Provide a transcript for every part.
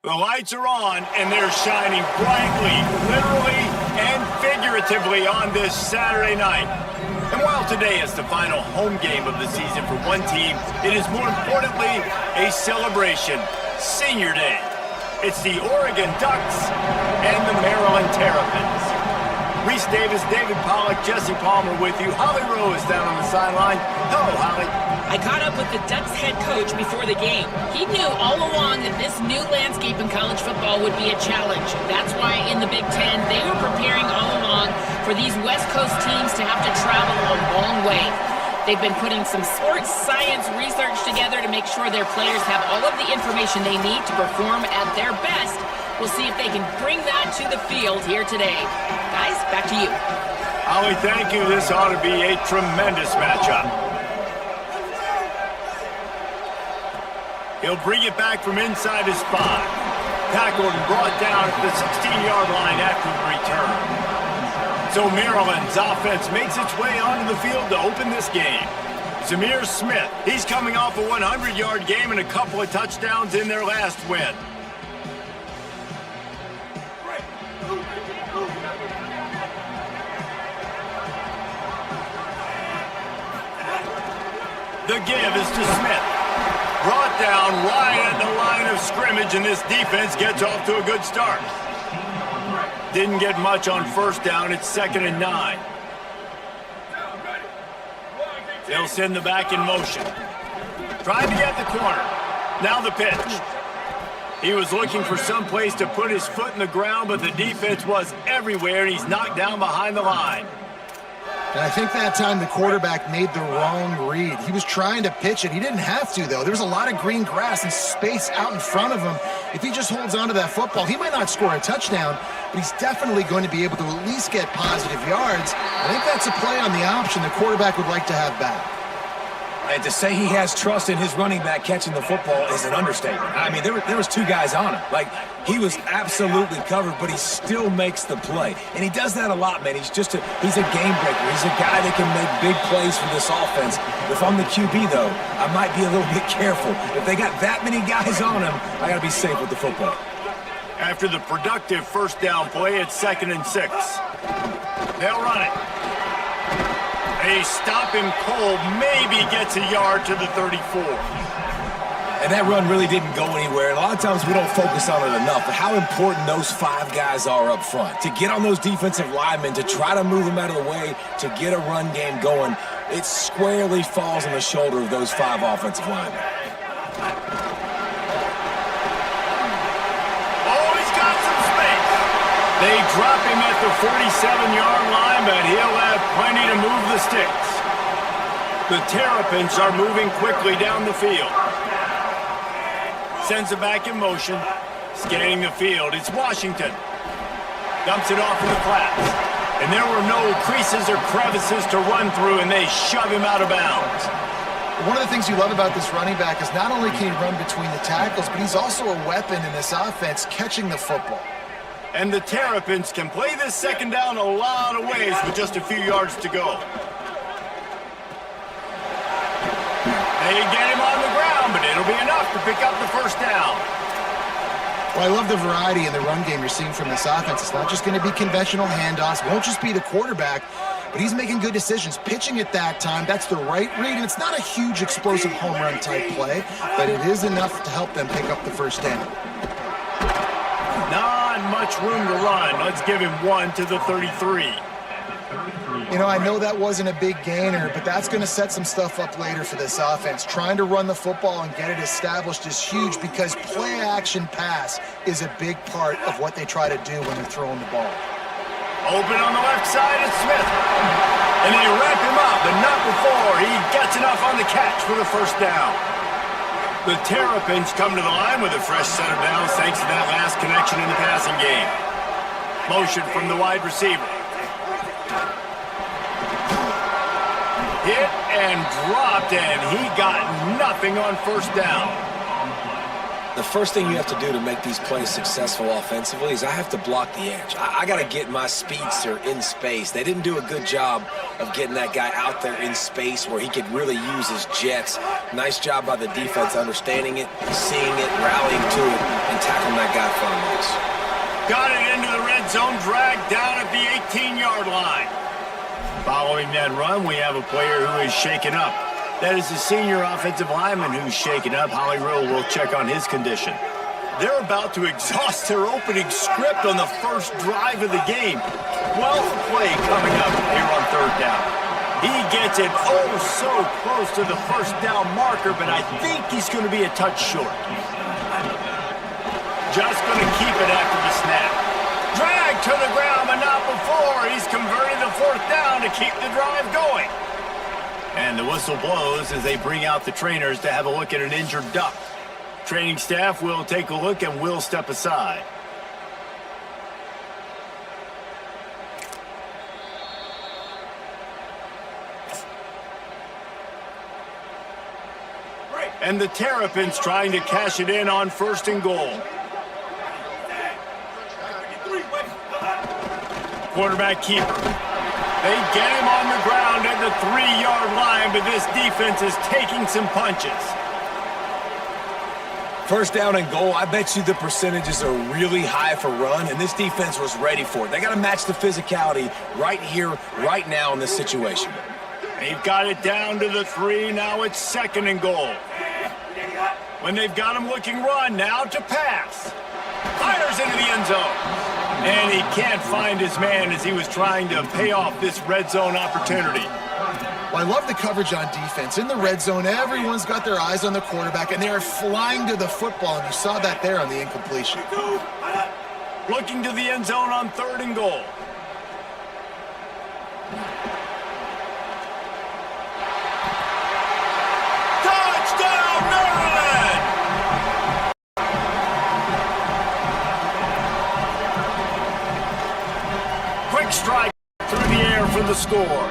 The lights are on, and they're shining brightly, literally and figuratively on this Saturday night. And while today is the final home game of the season for one team, it is more importantly a celebration, Senior Day. It's the Oregon Ducks and the Maryland Terrapins. Reese Davis, David Pollack, Jesse Palmer with you. Holly Rowe is down on the sideline. Hello, Holly. I caught up with the Ducks head coach before the game. He knew all along that this new landscape in college football would be a challenge. That's why in the Big Ten, they were preparing all along for these West Coast teams to have to travel a long way. They've been putting some sports science research together to make sure their players have all of the information they need to perform at their best. We'll see if they can bring that to the field here today. Guys, back to you. Holly, thank you. This ought to be a tremendous matchup. He'll bring it back from inside his 5. Tackled and brought down at the 16-yard line after the return. So Maryland's offense makes its way onto the field to open this game. Zamir Smith, he's coming off a 100-yard game and a couple of touchdowns in their last win. The give is to Smith. Brought down right at the line of scrimmage, and this defense gets off to a good start. Didn't get much on first down. It's 2nd and 9. They'll send the back in motion. Trying to get the corner. Now the pitch. He was looking for some place to put his foot in the ground, but the defense was everywhere, and he's knocked down behind the line. And I think that time the quarterback made the wrong read. He was trying to pitch it. He didn't have to, though. There was a lot of green grass and space out in front of him. If he just holds on to that football, he might not score a touchdown, but he's definitely going to be able to at least get positive yards. I think that's a play on the option the quarterback would like to have back. And to say he has trust in his running back catching the football is an understatement. I mean, there was 2 guys on him. Like, he was absolutely covered, but he still makes the play. And he does that a lot, man. He's a game breaker. He's a guy that can make big plays for this offense. If I'm the QB, though, I might be a little bit careful. If they got that many guys on him, I got to be safe with the football. After the productive first down play, it's 2nd and 6. They'll run it. They stop him cold, maybe gets a yard to the 34. And that run really didn't go anywhere. And a lot of times we don't focus on it enough, but how important those 5 guys are up front. To get on those defensive linemen, to try to move them out of the way, to get a run game going, it squarely falls on the shoulder of those 5 offensive linemen. They drop him at the 47-yard line, but he'll have plenty to move the sticks. The Terrapins are moving quickly down the field. Sends it back in motion. Scanning the field, it's Washington. Dumps it off in the flats. And there were no creases or crevices to run through, and they shove him out of bounds. One of the things you love about this running back is not only can he run between the tackles, but he's also a weapon in this offense catching the football. And the Terrapins can play this second down a lot of ways with just a few yards to go. They get him on the ground, but it'll be enough to pick up the first down. Well, I love the variety in the run game you're seeing from this offense. It's not just going to be conventional handoffs. It won't just be the quarterback, but he's making good decisions. Pitching at that time, that's the right read, and it's not a huge explosive home run type play, but it is enough to help them pick up the first down. Not much room to run. Let's give him 1 to the 33. You know, I know that wasn't a big gainer, but that's going to set some stuff up later for this offense. Trying to run the football and get it established is huge because play-action pass is a big part of what they try to do when they're throwing the ball. Open on the left side is Smith. And they wrap him up, but not before he gets enough on the catch for the first down. The Terrapins come to the line with a fresh set of downs thanks to that last connection in the passing game. Motion from the wide receiver. Hit and dropped, and he got nothing on first down. The first thing you have to do to make these plays successful offensively is I have to block the edge. I got to get my speedster in space. They didn't do a good job of getting that guy out there in space where he could really use his jets. Nice job by the defense understanding it, seeing it, rallying to it, and tackling that guy firmly. Got it into the red zone, dragged down at the 18-yard line. Following that run, we have a player who is shaken up. That is the senior offensive lineman who's shaken up. Holly Rowe will check on his condition. They're about to exhaust their opening script on the first drive of the game. 12th play coming up here on third down. He gets it so close to the first down marker, but I think he's going to be a touch short. Just going to keep it after the snap. Drag to the ground, but not before. He's converted the fourth down to keep the drive going. And the whistle blows as they bring out the trainers to have a look at an injured duck. Training staff will take a look and will step aside. And the Terrapins trying to cash it in on first and goal. Quarterback keeper. They get him on the ground at the 3-yard line, but this defense is taking some punches. First down and goal, I bet you the percentages are really high for run, and this defense was ready for it. They got to match the physicality right here, right now in this situation. They've got it down to the 3. Now it's second and goal. When they've got him looking run, now to pass. Fires into the end zone. And he can't find his man as he was trying to pay off this red zone opportunity. Well, I love the coverage on defense. In the red zone, everyone's got their eyes on the quarterback, and they are flying to the football, and you saw that there on the incompletion. Looking to the end zone on third and goal. Touchdown, Maryland! Quick strike through the air for the score.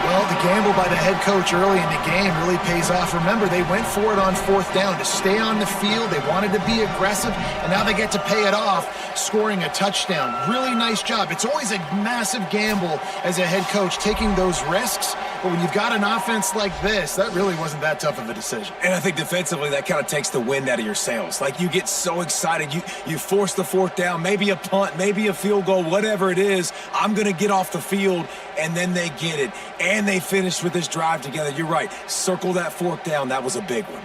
Well, the gamble by the head coach early in the game really pays off. Remember, they went for it on fourth down to stay on the field. They wanted to be aggressive, and now they get to pay it off, scoring a touchdown. Really nice job. It's always a massive gamble as a head coach, taking those risks. But when you've got an offense like this, that really wasn't that tough of a decision. And I think defensively, that kind of takes the wind out of your sails. Like, you get so excited. You force the fourth down, maybe a punt, maybe a field goal, whatever it is. I'm going to get off the field, and then they get it. And they finish with this drive together. You're right. Circle that fourth down. That was a big one.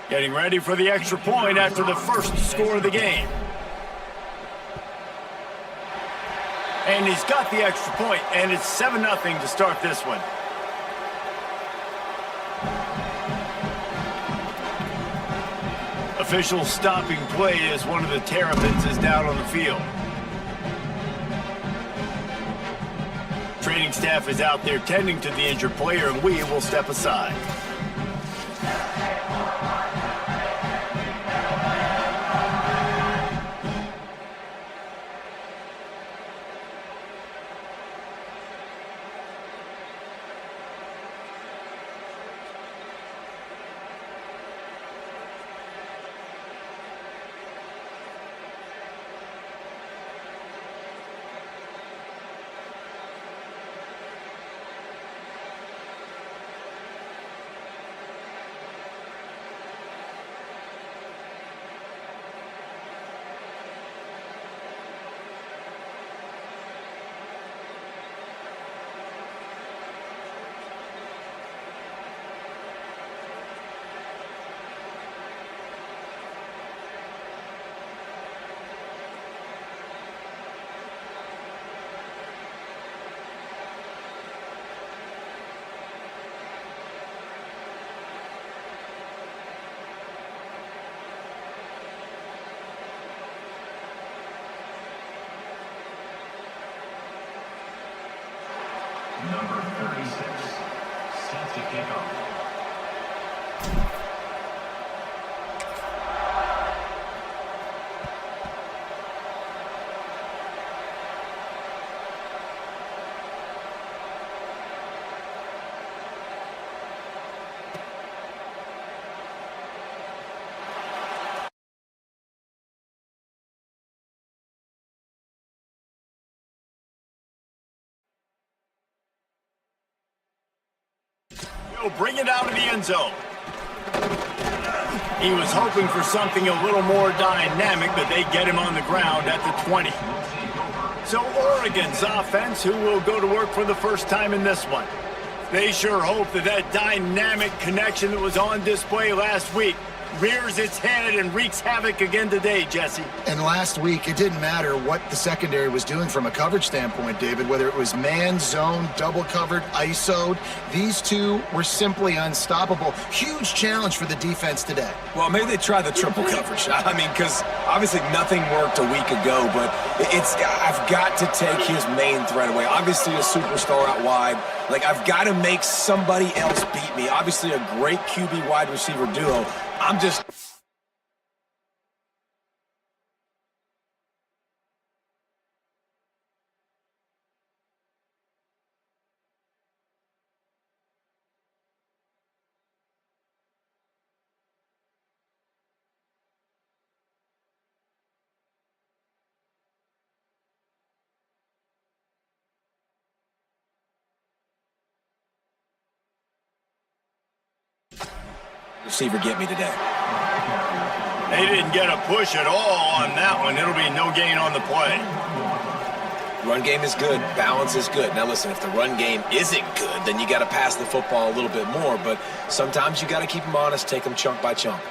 Getting ready for the extra point after the first score of the game. And he's got the extra point, and it's 7-0 to start this one. Official stopping play as one of the Terrapins is down on the field. Training staff is out there tending to the injured player, and we will step aside. Number 36, set to kick off. He'll bring it out of the end zone. He was hoping for something a little more dynamic, but they get him on the ground at the 20. So Oregon's offense, who will go to work for the first time in this one. They sure hope that that dynamic connection that was on display last week rears its head and wreaks havoc again today, Jesse. And last week, it didn't matter what the secondary was doing from a coverage standpoint, David, whether it was man, zone, double covered, ISO'd. These two were simply unstoppable. Huge challenge for the defense today. Well, maybe they try the triple coverage. I mean, because obviously nothing worked a week ago, but I've got to take his main threat away. Obviously a superstar out wide. Like, I've got to make somebody else beat me. Obviously a great QB wide receiver duo. I'm just... receiver get me today. They didn't get a push at all on that one. It'll be no gain on the play. Run game is good. Balance is good. Now listen, if the run game isn't good, then you got to pass the football a little bit more. But sometimes you got to keep them honest, take them chunk by chunk.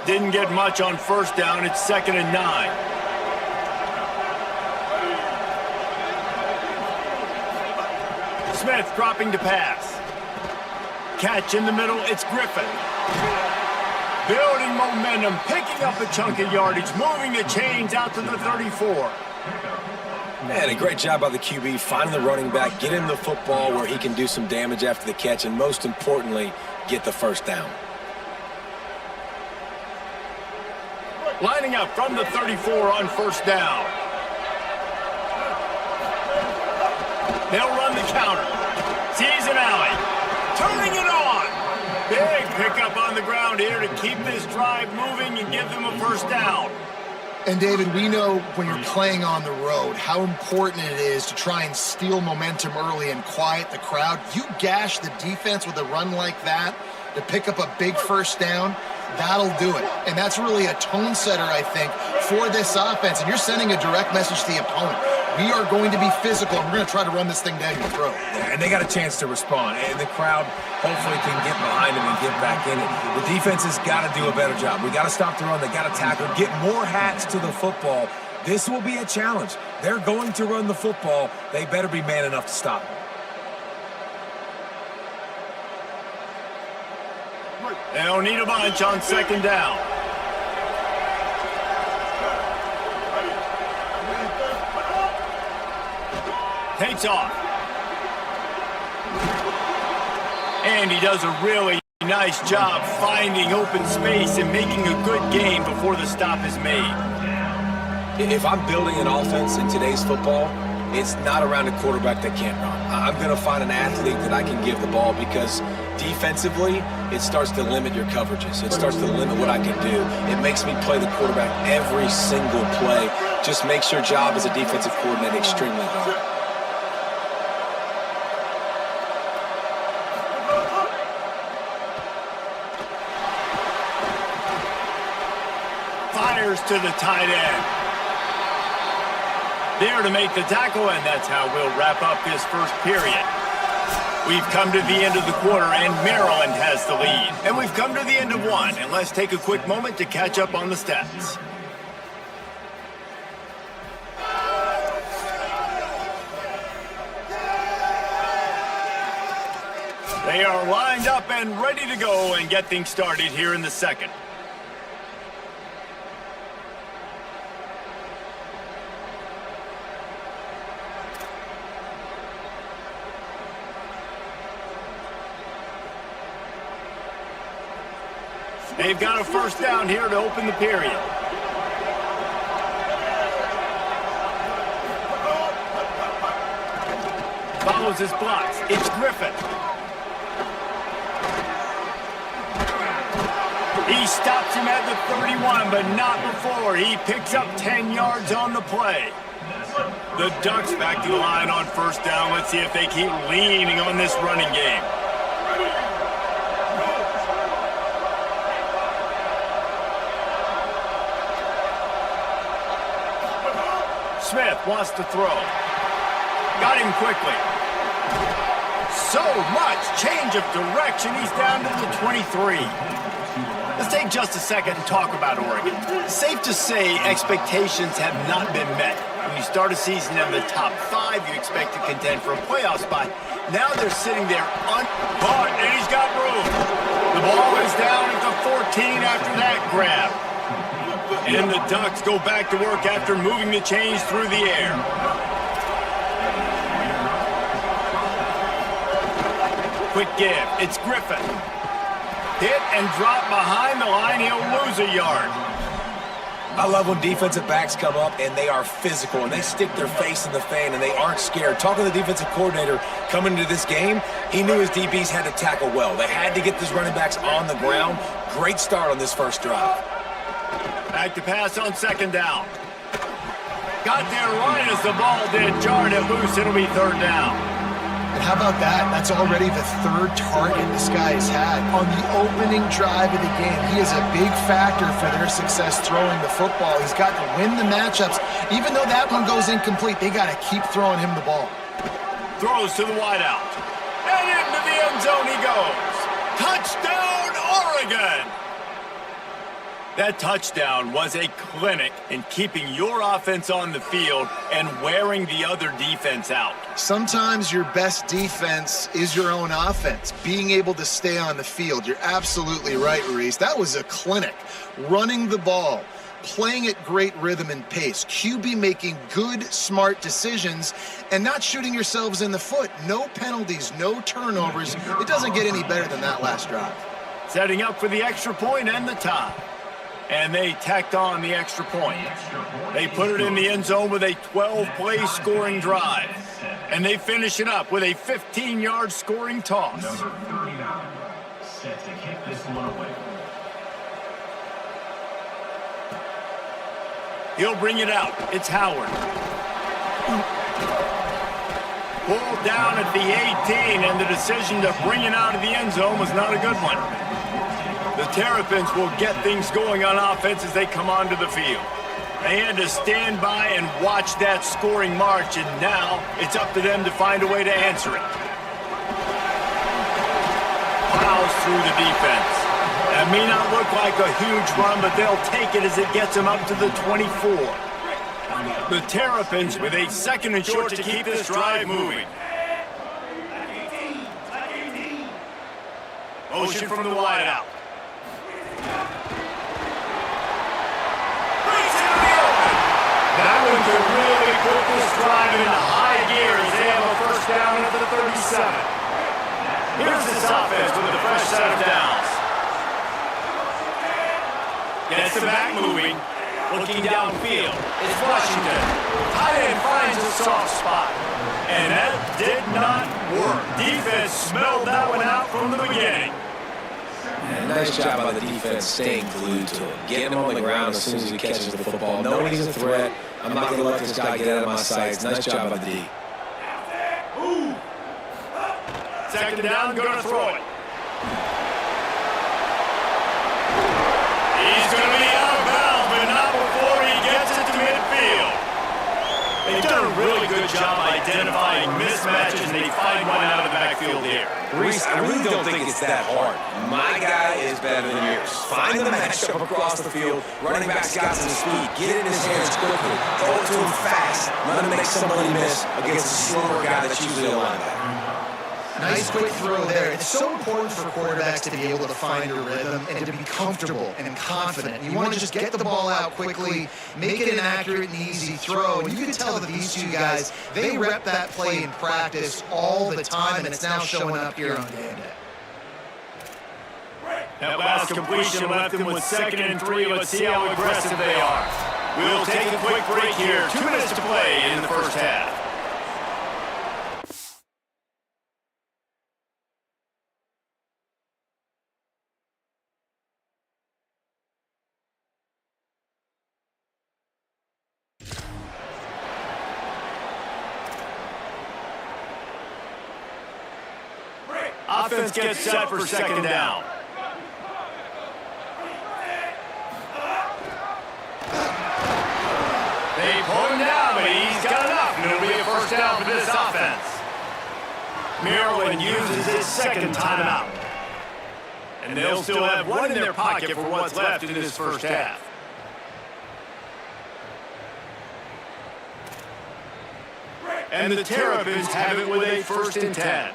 Didn't get much on first down. It's 2nd and 9. Smith dropping to pass. Catch in the middle, it's Griffin. Building momentum, picking up a chunk of yardage, moving the chains out to the 34. Man, a great job by the QB, finding the running back, get him the football where he can do some damage after the catch, and most importantly, get the first down. Lining up from the 34 on first down. They'll run the counter. Sees an alley. Turning it on. Big pickup on the ground here to keep this drive moving and give them a first down. And, David, we know when you're playing on the road how important it is to try and steal momentum early and quiet the crowd. You gash the defense with a run like that to pick up a big first down, that'll do it. And that's really a tone setter, I think, for this offense. And you're sending a direct message to the opponent. We are going to be physical, and we're going to try to run this thing down your throat. Yeah, and they got a chance to respond, and the crowd hopefully can get behind them and get back in it. The defense has got to do a better job. We got to stop the run. They got to tackle, get more hats to the football. This will be a challenge. They're going to run the football. They better be man enough to stop it. They'll need a bunch on 2nd down. Takes off. And he does a really nice job finding open space and making a good gain before the stop is made. If I'm building an offense in today's football, it's not around a quarterback that can't run. I'm going to find an athlete that I can give the ball because defensively, it starts to limit your coverages. It starts to limit what I can do. It makes me play the quarterback every single play. Just makes your job as a defensive coordinator extremely hard. Fires to the tight end. There to make the tackle, and that's how we'll wrap up this first period. We've come to the end of the quarter, and Maryland has the lead. And we've come to the end of one, and let's take a quick moment to catch up on the stats. They are lined up and ready to go and get things started here in the second. They've got a first down here to open the period. Follows his blocks. It's Griffin. He stops him at the 31, but not before. He picks up 10 yards on the play. The Ducks back to the line on first down. Let's see if they keep leaning on this running game. Smith wants to throw. Got him quickly. So much change of direction. He's down to the 23. Let's take just a second and talk about Oregon. Safe to say expectations have not been met. When you start a season in the top 5, you expect to contend for a playoff spot. Now they're sitting there uncaught, and he's got room. The ball is down at the 14 after that grab. And the Ducks go back to work after moving the chains through the air. Quick give. It's Griffin. Hit and drop behind the line. He'll lose a yard. I love when defensive backs come up and they are physical and they stick their face in the fan and they aren't scared. Talking to the defensive coordinator coming into this game, he knew his DBs had to tackle well. They had to get these running backs on the ground. Great start on this first drive. Back to pass on second down. Got there right as the ball did. Jarred it loose. It'll be third down. And how about that? That's already the third target this guy has had. On the opening drive of the game, he is a big factor for their success throwing the football. He's got to win the matchups. Even though that one goes incomplete, they got to keep throwing him the ball. Throws to the wideout. And into the end zone he goes. Touchdown, Oregon! That touchdown was a clinic in keeping your offense on the field and wearing the other defense out. Sometimes your best defense is your own offense, being able to stay on the field. You're absolutely right, Reese. That was a clinic. Running the ball, playing at great rhythm and pace, QB making good, smart decisions, and not shooting yourselves in the foot. No penalties, no turnovers. It doesn't get any better than that last drive. Setting up for the extra point and the tie. And they tacked on the extra point. They put it in the end zone with a 12-play scoring drive. And they finish it up with a 15-yard scoring toss. Number 39, set to kick this one away. He'll bring it out. It's Howard. Pulled down at the 18, and the decision to bring it out of the end zone was not a good one. The Terrapins will get things going on offense as they come onto the field. They had to stand by and watch that scoring march, and now it's up to them to find a way to answer it. Plows through the defense. That may not look like a huge run, but they'll take it as it gets them up to the 24. The Terrapins with a second and short to keep this drive moving. Motion from the wideout. That one could really put this drive into high gear as they have a first down at the 37. Here's this offense with a fresh set of downs. Gets the back moving, looking downfield. It's Washington. Tight end finds a soft spot. And that did not work. Defense smelled that one out from the beginning. And nice job by the defense staying glued to him. Getting him on the ground as soon as he catches the football. Knowing he's a threat. I'm not going to let this guy get out of my sights. Nice job by the D. Second down, going to throw it. He's going to be out of bounds, but not before he gets it to midfield. They've done a really good job identifying mismatches, and they find one out of the backfield here. Reese, I really don't think it's that hard. My guy is better than yours. Find the matchup across the field. Running back's got some speed. Get it in his hands quickly. Throw it to him fast. Let him make somebody miss against a slower guy that's usually a linebacker. Nice quick throw there. It's so important for quarterbacks to be able to find a rhythm and to be comfortable and confident. You want to just get the ball out quickly, make it an accurate and easy throw. And you can tell that these two guys, they rep that play in practice all the time, and it's now showing up here on game day. That last completion left them with 2nd and 3. Let's see how aggressive they are. We'll take a quick break here. 2 minutes to play in the first half. Offense gets set for 2nd down. They pull him down, but he's got enough, and it'll be a first down for this offense. Maryland uses his 2nd timeout. And they'll still have 1 in their pocket for what's left in this first half. And the Terrapins have it with a 1st and 10.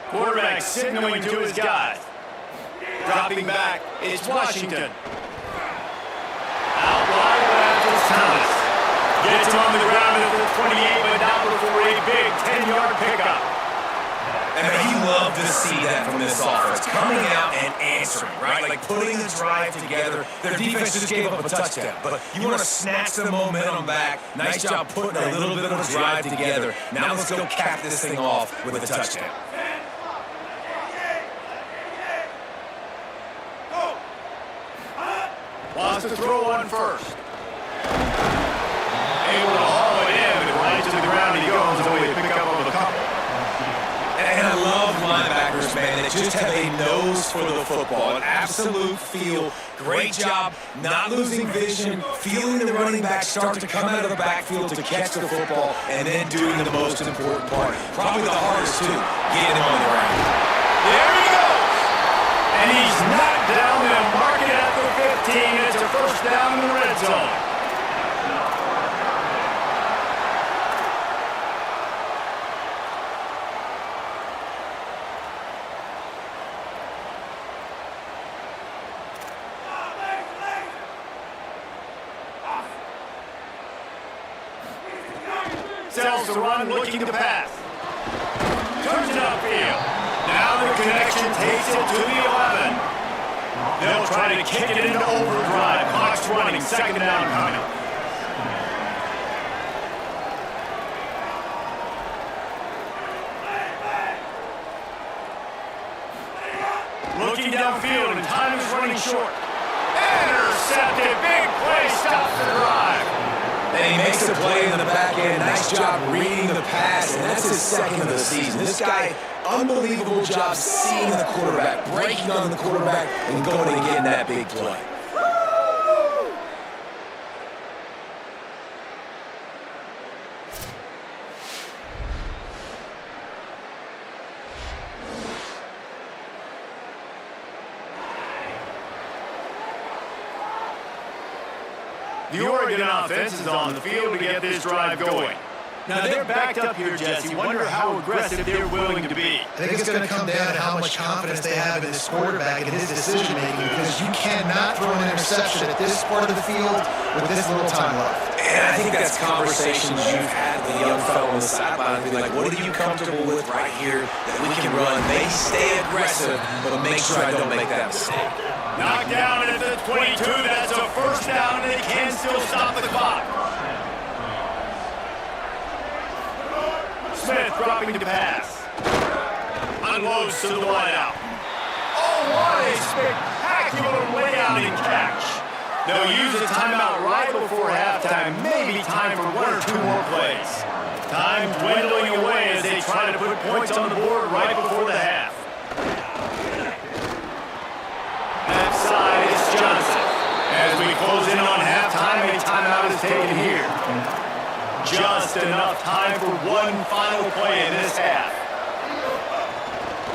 Quarterback signaling to his guys. Dropping back, it's Washington. Out wide left is Thomas. Gets him on the ground at the 28, but not before a big 10-yard pickup. And he loved to see that from this offense. Coming out and answering, right? Like putting the drive together. Their defense just gave up a touchdown. But you want to snatch the momentum back. Nice job putting a little bit of a drive together. Now let's go cap this thing off with a touchdown. Wants to throw on first. Able to haul it in, but right to the ground he goes. Only a pickup of a couple. And I love linebackers, man, that just have a nose for the football, an absolute feel. Great job not losing vision, feeling the running back start to come out of the backfield to catch the football, and then doing the most important part. Probably the hardest, too, getting him on the ground. There he goes! And he's knocked down and mark it at the 15. It's a first down in the red zone. Sells the run, looking to pass. Turns it upfield. Now the connection takes it to the 11. They'll try to kick it into overdrive. Clock's running, 2nd down coming. Looking downfield, and time is running short. Intercepted, big play, stops the drive. And he makes a play in the back end. Nice job reading the pass, and that's his 2nd of the season. This guy, unbelievable job seeing the quarterback, breaking on the quarterback, and going and getting that big play. The Oregon offense is on the field to get this drive going. Now, they're backed up here, Jesse. Wonder how aggressive they're willing to be. I think it's going to come down to how much confidence they have in this quarterback and his decision-making, because you cannot throw an interception at this part of the field with this little time left. And I think that's conversations you've had with the young fellow on the sideline. Be like, what are you comfortable with right here that we can run? Maybe stay aggressive, but make sure I don't make that mistake. Knocked down at the 22. That's a first down, and they can still stop the clock. Smith dropping to pass. Unloads to the wideout. Oh, what a spectacular layout and catch. They'll use a timeout right before halftime. Maybe time for 1 or 2 more plays. Time dwindling away as they try to put points on the board right before the half. Left side is Johnson. As we close in on halftime, a timeout is taken here. Just enough time for 1 final play in this half.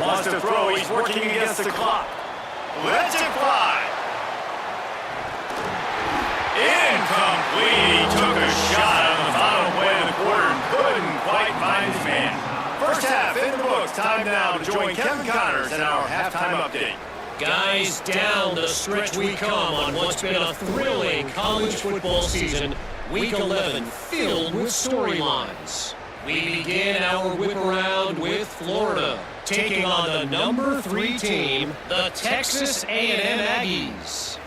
Wants to throw, he's working against the clock. Lets it fly. Incomplete. He took a shot on the final play of the quarter and couldn't quite find his man. First half in the books. Time now to join Kevin Connors in our halftime update. Guys, down the stretch we come on what's been a thrilling college football season. Week 11 filled with storylines. We begin our whip around with Florida, taking on the number 3 team, the Texas A&M Aggies.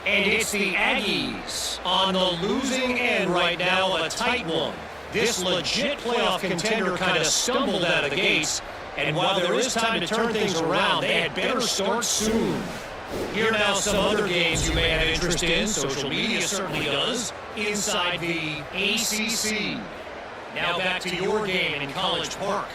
And it's the Aggies on the losing end right now, a tight one. This legit playoff contender kind of stumbled out of the gates, and while there is time to turn things around, they had better start soon. Here now some other games you may have interest in, social media certainly does, inside the ACC. Now back to your game in College Park.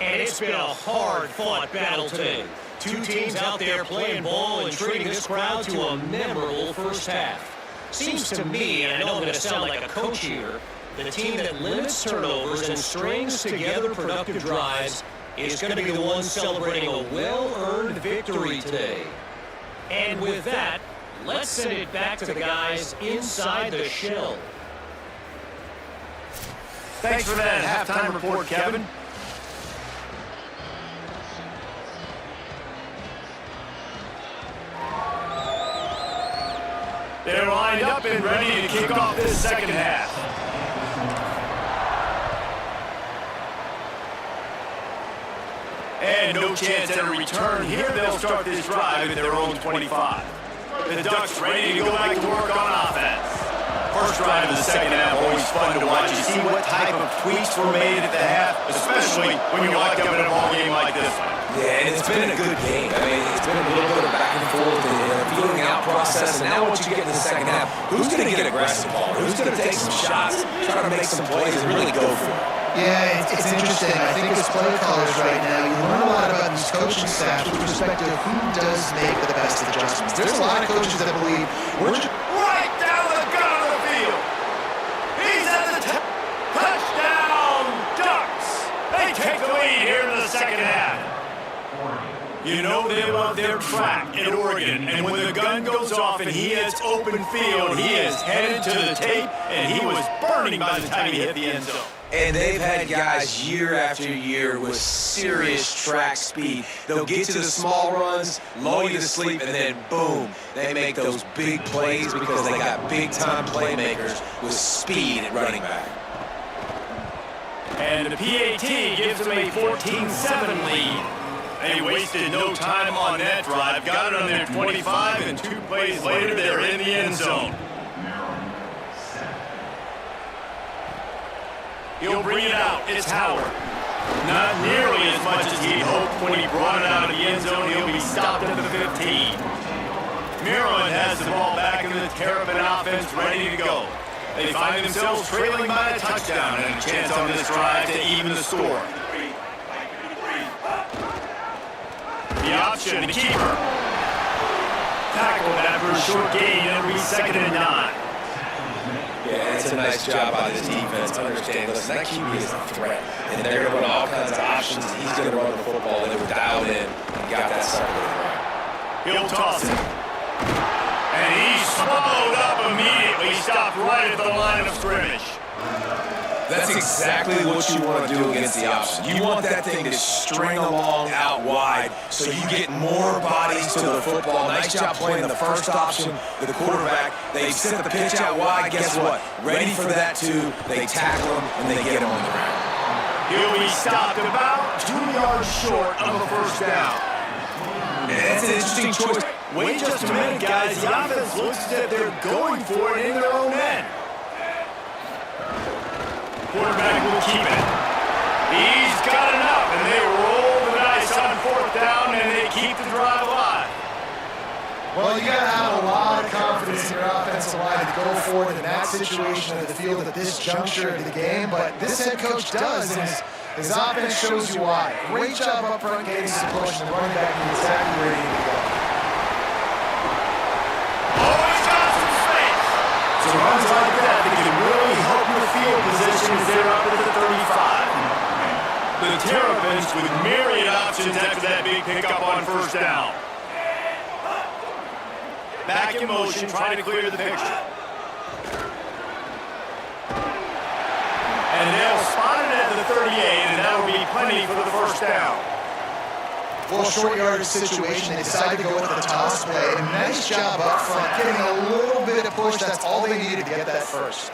And it's been a hard-fought battle today. Two teams out there playing ball and treating this crowd to a memorable first half. Seems to me, and I know I'm going to sound like a coach here, the team that limits turnovers and strings together productive drives is going to be the one celebrating a well-earned victory today. And with that, let's send it back to the guys inside the shell. Thanks for that halftime report, Kevin. They're lined up and ready to kick off this second half. And no chance at a return here. They'll start this drive at their own 25. The Ducks ready to go back to work on offense. First drive of the second half, always fun to watch. You see what type of tweaks were made at the half, especially when you're locked up in a ball game like this one. Yeah, and it's been a good game. I mean, it's been a little bit of back and forth and a feeling out process. And now once you get in the second half, who's going to get aggressive ball? Who's going to take some shots, try to make some plays, and really go for it? Yeah, it's interesting. I think as play callers right now, you learn a lot about these coaching staffs with respect to who does make the best adjustments. There's a lot of coaches that believe we're just Right down the gut of the field. He's at the touchdown, Ducks. They take the lead here in the second half. You know they love their track at Oregon, and when the gun goes off and he hits open field, he is headed to the tape, and he was burning by the time he hit the end zone. And they've had guys year after year with serious track speed. They'll get to the small runs, lull you to sleep, and then boom, they make those big plays because they got big-time playmakers with speed at running back. And the PAT gives them a 14-7 lead. They wasted no time on that drive, got it on their 25, and 2 plays later, they're in the end zone. He'll bring it out. It's Howard. Not nearly as much as he'd hoped when he brought it out of the end zone. He'll be stopped at the 15. Maryland has the ball back in the Terrapin offense, ready to go. They find themselves trailing by a touchdown and a chance on this drive to even the score. The option, the keeper. Tackled after a short gain, and it'll be 2nd and 9. Yeah, it's a nice job by this defense to understand, listen, that QB is a threat. And they're going to run all kinds of options. He's going to run the football. They were dialed in and got that sucker in the right. He'll toss it. And he's swallowed up immediately. Stopped right at the line of scrimmage. That's exactly what you want to do against the option. You want that thing to string along out wide so you get more bodies to the football. Nice job playing the first option, the quarterback. They set the pitch out wide. Guess what? Ready for that too. They tackle him and they get him on the ground. He'll be stopped about 2 yards short of a first down. That's an interesting choice. Wait just a minute, guys. The offense looks as if they're going for it in their own end. Quarterback will keep it. He's got enough, and they roll the dice on 4th down, and they keep the drive alive. Well, you got to have a lot of confidence in your offensive line to go forward in that situation of the field at this juncture of the game, but this head coach does, and his offense shows you why. Great job up front getting some push, and the running back is exactly where he needs to go. Oh, he's got some space. So runs like that, they can really help your field position as they're up at the 35. The Terrapins with myriad options after that big pickup on 1st down. Back in motion, trying to clear the picture. And they'll spot it at the 38, and that'll be plenty for the 1st down. Well, short yardage situation, they decided to go with the toss play. And nice job up front, getting a little bit of push. That's all they needed to get that first.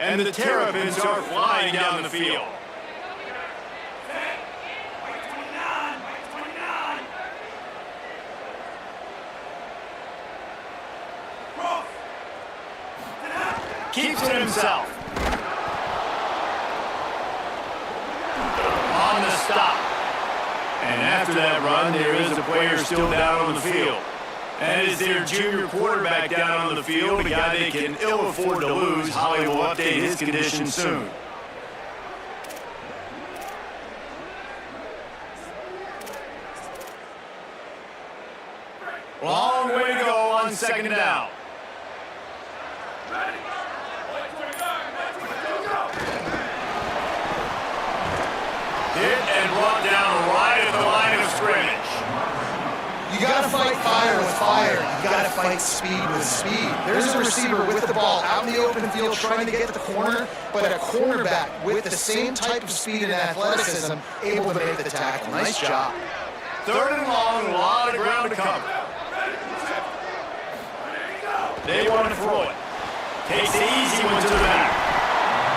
And the Terrapins are flying down the field. Keeps it himself. On the stop. And after that run, there is a player still down on the field. And it is their junior quarterback down on the field, a guy they can ill afford to lose. Holly will update his condition soon. Long way to go on second down. Hit and brought down right at the line of scrimmage. You got to fight fire with fire. You got to fight speed with speed. There's a receiver with the ball out in the open field trying to get the corner, but a cornerback with the same type of speed and athleticism able to make the tackle. Nice job. Third and long, a lot of ground to cover. They want to throw it. Takes the easy one to the back.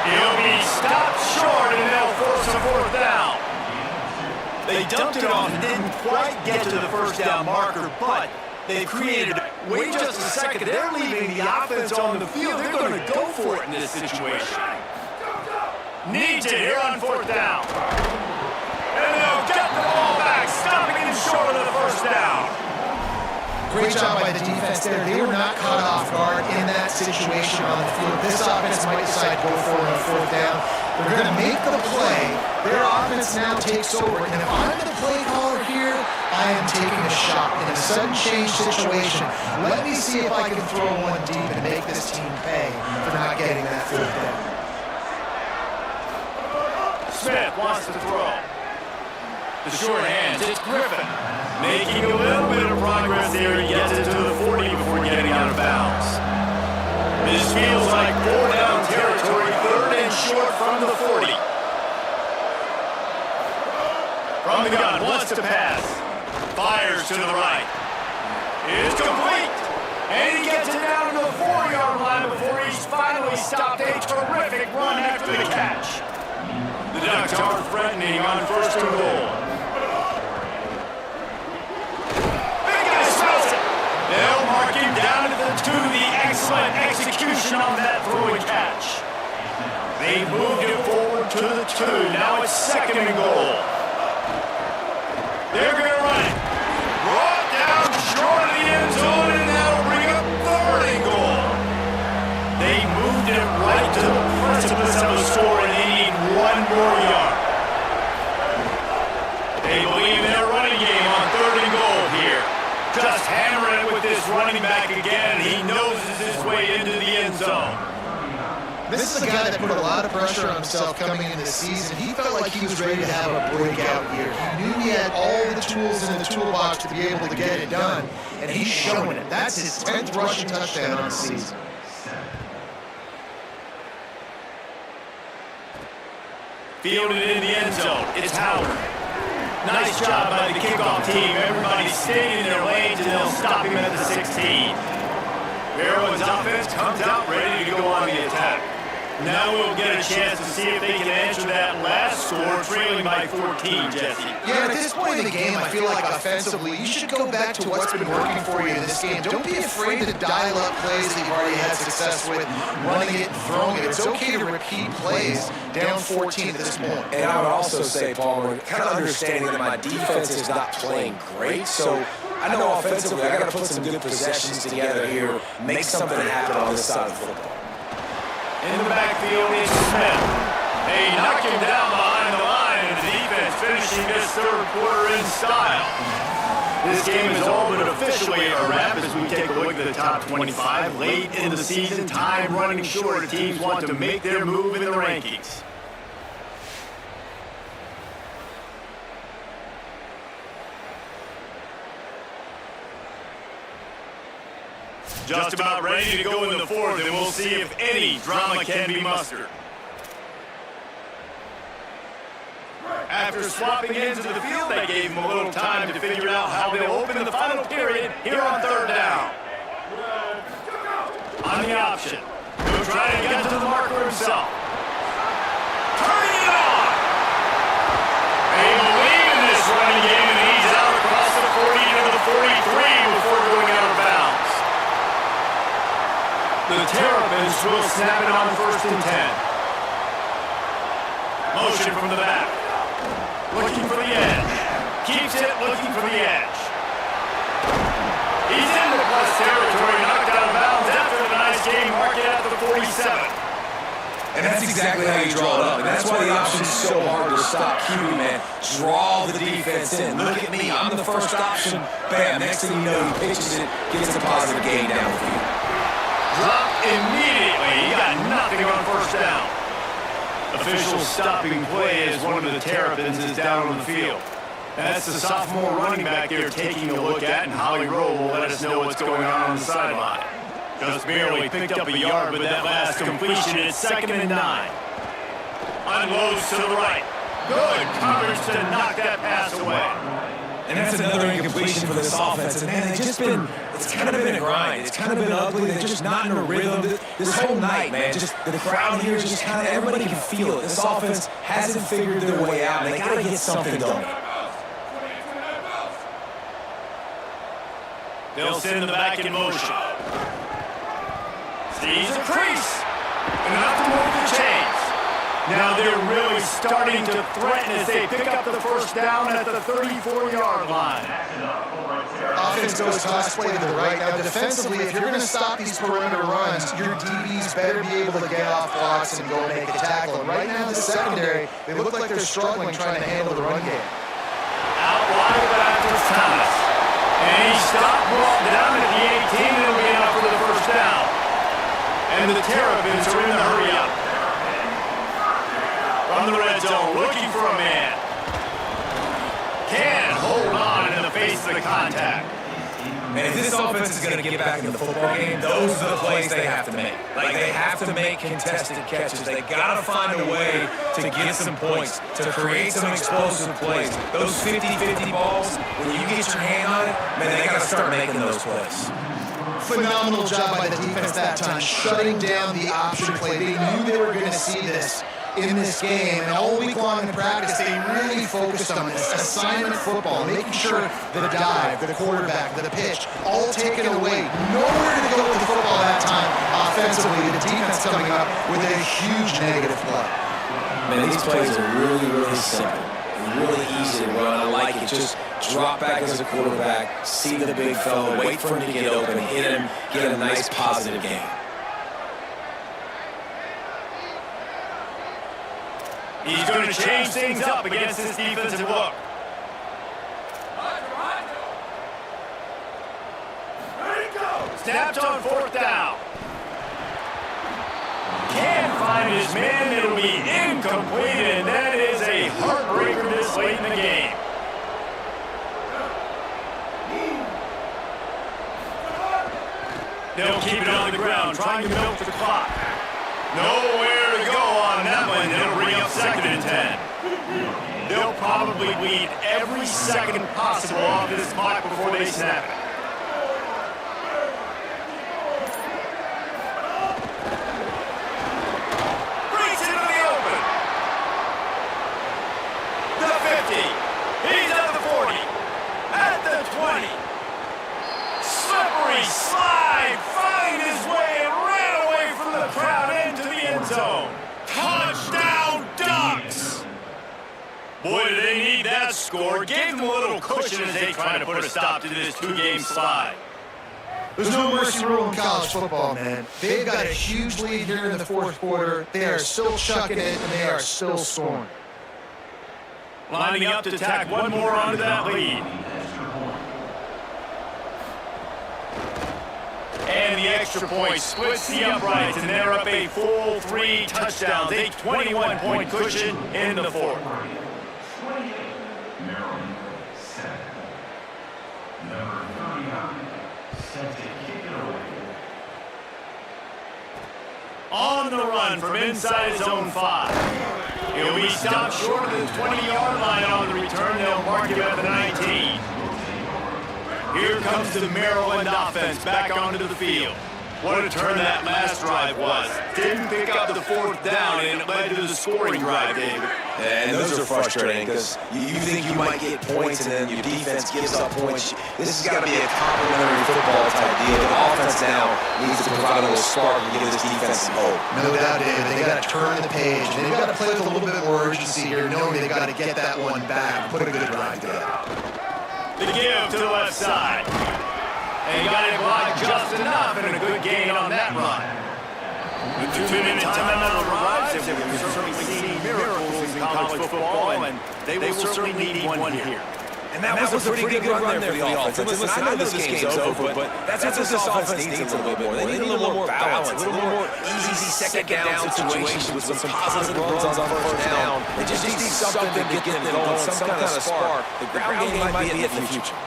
He'll be stopped short, and they'll force a fourth down. They dumped it off and didn't quite get to the first down marker, but they've created, wait just a second, they're leaving the offense on the field. They're going to go for it in this situation. Needs it here on fourth down. And they'll get the ball back, stopping him short of the first down. Great job by the defense there. They were not caught off guard in that situation on the field. This offense might decide to go for it on fourth down. They're going to make the play. Their offense now takes over. And if I'm the play caller here, I am taking a shot in a sudden change situation. Let me see if I can throw one deep and make this team pay for not getting that fourth down. Smith wants to throw. The short hands, it's Griffin. Making a little bit of progress there. He gets it to the 40 before getting out of bounds. This feels like four down territory, third and short from the 40. From the gun, wants to pass. Fires to the right. It's complete. And he gets it down to the 4-yard line before he's finally stopped. A terrific run after the catch. The Ducks are threatening on first and goal. They'll mark him down to the excellent execution on that throwing catch. They moved it forward to the 2. Now it's second and goal. They're going to run it. Brought down short of the end zone, and that'll bring up third and goal. They moved it right to the precipice of a score, and they need one more yard. They believe in their running game on third and goal here. Just hammering it with this running back again. He noses his way into the end zone. This is a guy that put a lot of pressure on himself coming into the season. He felt like he was ready to have a breakout year. He knew he had all the tools in the toolbox to be able to get it done, and he's showing it. That's his 10th rushing touchdown on the season. Fielded in the end zone. It's Howard. Nice job by the kickoff team. Everybody staying in their lanes, and they'll stop him at the 16. Maryland's offense comes out ready to go on the attack. Now we'll get a chance to see if they can answer that last score, trailing by 14, Jesse. Yeah, at this point in the game, I feel like offensively, you should go back to what's been working for you in this game. Don't be afraid to dial up plays that you've already had success with, running it and throwing it. It's okay to repeat plays down 14 at this point. And I would also say, Palmer, kind of understanding that my defense is not playing great, so I know offensively I got to put some good possessions together here, make something happen on this side of the football. In the backfield is Smith. They knock him down behind the line, and the defense finishing this third quarter in style. This game is all but officially a wrap as we take a look at the top 25. Late in the season, time running short. Teams want to make their move in the rankings. Just about ready to go in the fourth, and we'll see if any drama can be mustered. After swapping into the field, they gave him a little time to figure out how they'll open the final period here on third down. On the option, he'll try to get to the marker himself. will snap it on 1st and 10. Motion from the back. Looking for the edge. Keeps it looking for the edge. He's in the plus territory, knocked out of bounds after the nice game, mark it at the 47. And that's exactly how you draw it up. And that's why the option is so hard to stop QB, man. Draw the defense in. Look at me. I'm the first option. Bam. Next thing you know, he pitches it, gets a positive gain down the field. Drop immediately. He got nothing on 1st down. Officials stopping play as one of the Terrapins is down on the field. That's the sophomore running back they're taking a look at, and Holly Rowe will let us know what's going on the sideline. Just barely picked up a yard with that last completion. It's 2nd and 9. Unloads to the right. Good coverage to knock that pass away. And that's another incompletion for this offense. And man, it's kind of been a grind. It's kind of been ugly. They're just not in a rhythm. This whole night, man, just the crowd here is just kind of, everybody can feel it. This offense hasn't figured their way out, and they got to get something done. They'll send the back in motion. Sees a crease. Enough to move the chains. Now they're really starting to threaten as they pick up the 1st down at the 34-yard line. Offense goes toss play to the right. Now defensively, if you're going to stop these perimeter runs, your DBs better be able to get off blocks and go make a tackle. And right now in the secondary, they look like they're struggling trying to handle the run game. Out wide back is Thomas. And he stopped brought down at the 18, and it'll be enough for the 1st down. And the Terrapins are in the hurry up. From the red zone, looking for a man. Can't hold on in the face of the contact. And if this offense is going to get back in the football game, those are the plays they have to make. Like, they have to make contested catches. They got to find a way to get some points, to create some explosive plays. Those 50-50 balls, when you get your hand on it, man, they got to start making those plays. Phenomenal job by the defense that time, shutting down the option play. They knew they were going to see this in this game, and all week long in practice, they really focused on this assignment football, making sure the dive, the quarterback, the pitch, all taken away. Nowhere to go with the football that time offensively. The defense coming up with a huge negative play. Man, these plays are really, really simple. Really easy to run. I like it. Just drop back as a quarterback, see the big fella, wait for him to get open, hit him, get a nice positive game. He's going to change things up against this defensive look. Snapped on 4th down. Can't find his man. It'll be incomplete, and that is a heartbreaker this late in the game. They'll keep it on the ground, trying to milk the clock. Nowhere to go on that one. They'll bring up 2nd and 10. They'll probably bleed every second possible off this clock before they snap it. Breaks into the open. The 50. He's at the 40. At the 20. Slippery slide. Find his way and ran away from the crowd into the end zone. Touchdown, Ducks! Boy, do they need that score. Gave them a little cushion as they try to put a stop to this 2-game slide. There's no mercy rule in college football, man. They've got a huge lead here in the 4th quarter. They are still chucking it, and they are still scoring. Lining up to tack one more onto that lead. And the extra point splits the uprights, and they're up a full 3 touchdowns. A 21-point cushion in the 4th. Maryland, set. Number 39, set to kick it away. On the run from inside zone 5. He'll be stopped short of the 20-yard line on the return. They'll mark him at the 19. Here comes the Maryland offense back onto the field. What a turn that last drive was. Didn't pick up the fourth down, and it led to the scoring drive, David. And those are frustrating because you think you might get points and then your defense gives up points. This has got to be a complementary football type deal. The offense now needs to provide a little spark and give this defense some hope. No doubt, David. They got to turn the page. They've got to play with a little bit more urgency here, knowing they've got to get that one back, put a good drive together. The give to the left side. And he got it blocked just enough and a good gain on that run. The 2-minute timeout arrives, and we've certainly seen miracles in college football, and they will certainly need one here. And that was a pretty good run there for the offense. Listen, I know this game's over, but that's what this offense needs a little bit more. They need a little more balance, a little more easy second down situations with some positive runs on first down. They just need something to get them going, some kind of spark. The ground game might be in the future.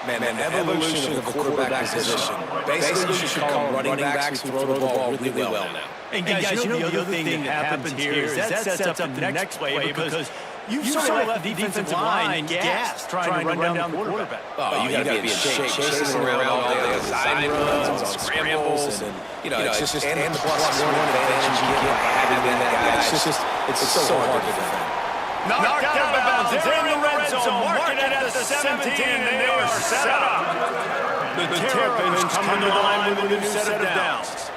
Man, evolution of the quarterback position. Basically, you should call running backs who throw the ball really well now. And guys, you know the other thing that happens here is that sets up the next play because you sort of left the defensive line gassed trying to run down the quarterback. Oh, you got to be in shape, chasing around all day, side runs, on scrambles, and it's just and the plus one advantage you get by having that guy. It's so hard to defend. Knocked out of bounds. They're in the red zone. Marking it at the 17, and they are set up. The Terrapins come to the line with a new set of downs.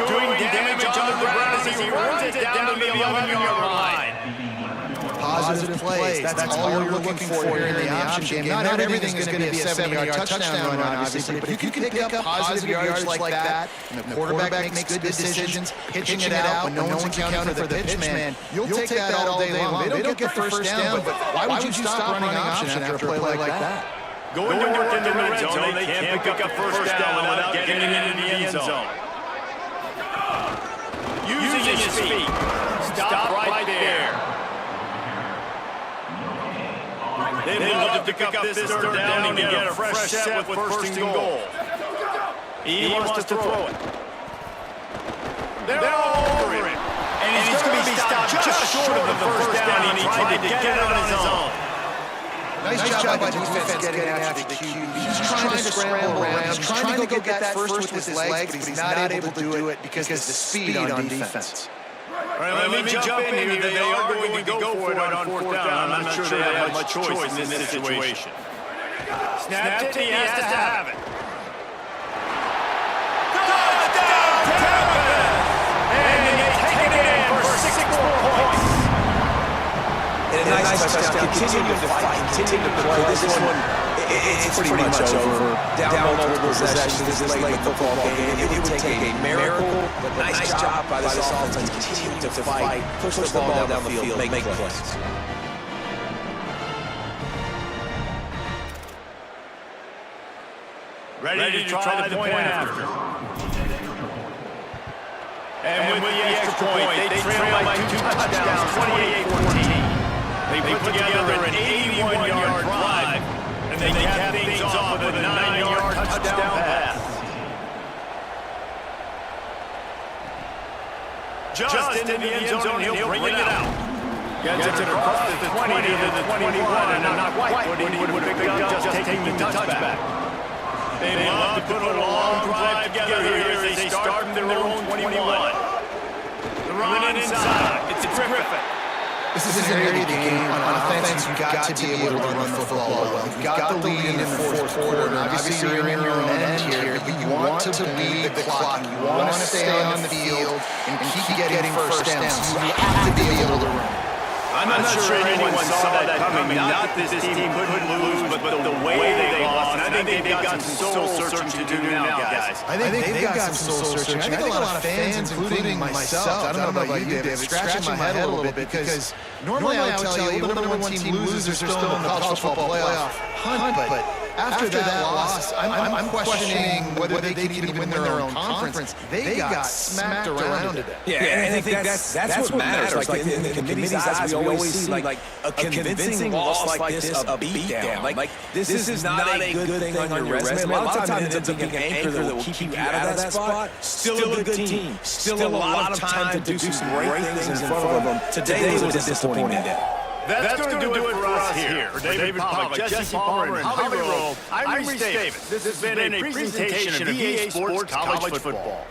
Doing damage on the ground as he runs it down to the 11-yard line. Positive plays. That's all you're looking for here in the option game. Not everything is going to be a 70-yard touchdown run, obviously, but if you can pick up positive yards like that, and the quarterback makes good decisions, pitching it out when no one's accounting for the pitch man, you'll take that all day long. They don't get the first down, but why would you stop running option after a play like that? Going to work in the red zone, they can't pick up first down without getting it into the end zone. Using his feet. Stop right there. They'd love to pick up this third down and get a fresh set with first and goal. He wants to throw it. They're all over him. And he's going to be stopped just short of the first down. He tried to get it on his own. Nice job by defense getting after the QB. He's trying to scramble around. He's trying to go get that first with his legs, but he's not able to do it because of the speed on defense. All right, let me jump in here. They are going to go for it on fourth down. I'm not sure they have much choice in this situation. Snapped it. He has to have it. Touchdown, Terrapins! And they take it in for 64 points. And a nice touchdown. Continue to fight. Continue to play. This one, it's pretty much over. Down multiple possessions. This is late football game. It would take a miracle, but nice job by this offense. Continue to fight. Push the ball down the field. Make plays. Ready to try the point after. And with the extra point, they trail by 2 touchdowns, 28-14. They put together an 81-yard drive, and they cap things off with a 9-yard touchdown pass. Just into the end zone, he'll bring it out. Gets it across the 20 to the 21, and not quite what he would have picked up just taking the touchback. They love to put a long drive together here as they start from their own 21. The run inside. It's Griffin. This is an area of the game on offense. You've got to be able to run the football well. You've got the lead in the fourth quarter, and obviously you're in your own end here, but you want to bleed the clock. You want to stay on the field and keep getting first downs. You have to be able to run. I'm not sure anyone saw that coming. Not this team couldn't lose, but the way they lost. And I think they've got some soul-searching to do now, guys. I think they've got some soul-searching. I think a lot of fans, including myself, I don't know about you, David, scratching my head a little bit because normally I would tell you, the number one team loses, they're still in the college football playoff hunt, but after that loss, I'm questioning whether they could even win their own conference. They got smacked around today. Yeah, and I think that's what matters. Like in the committee's eyes, we always see like a convincing loss like this, a beatdown. Like this is not a good thing on your resume. A lot of times it ends up being an anchor that will keep you out of that spot. Still a good team. Still a lot of time to do some great things in front of them. Today was a disappointing day. That's going to do it for us here. For David Pollack, Jesse Palmer, and Holly Roll, I'm Reese Davis. This has been a presentation of EA Sports College Football.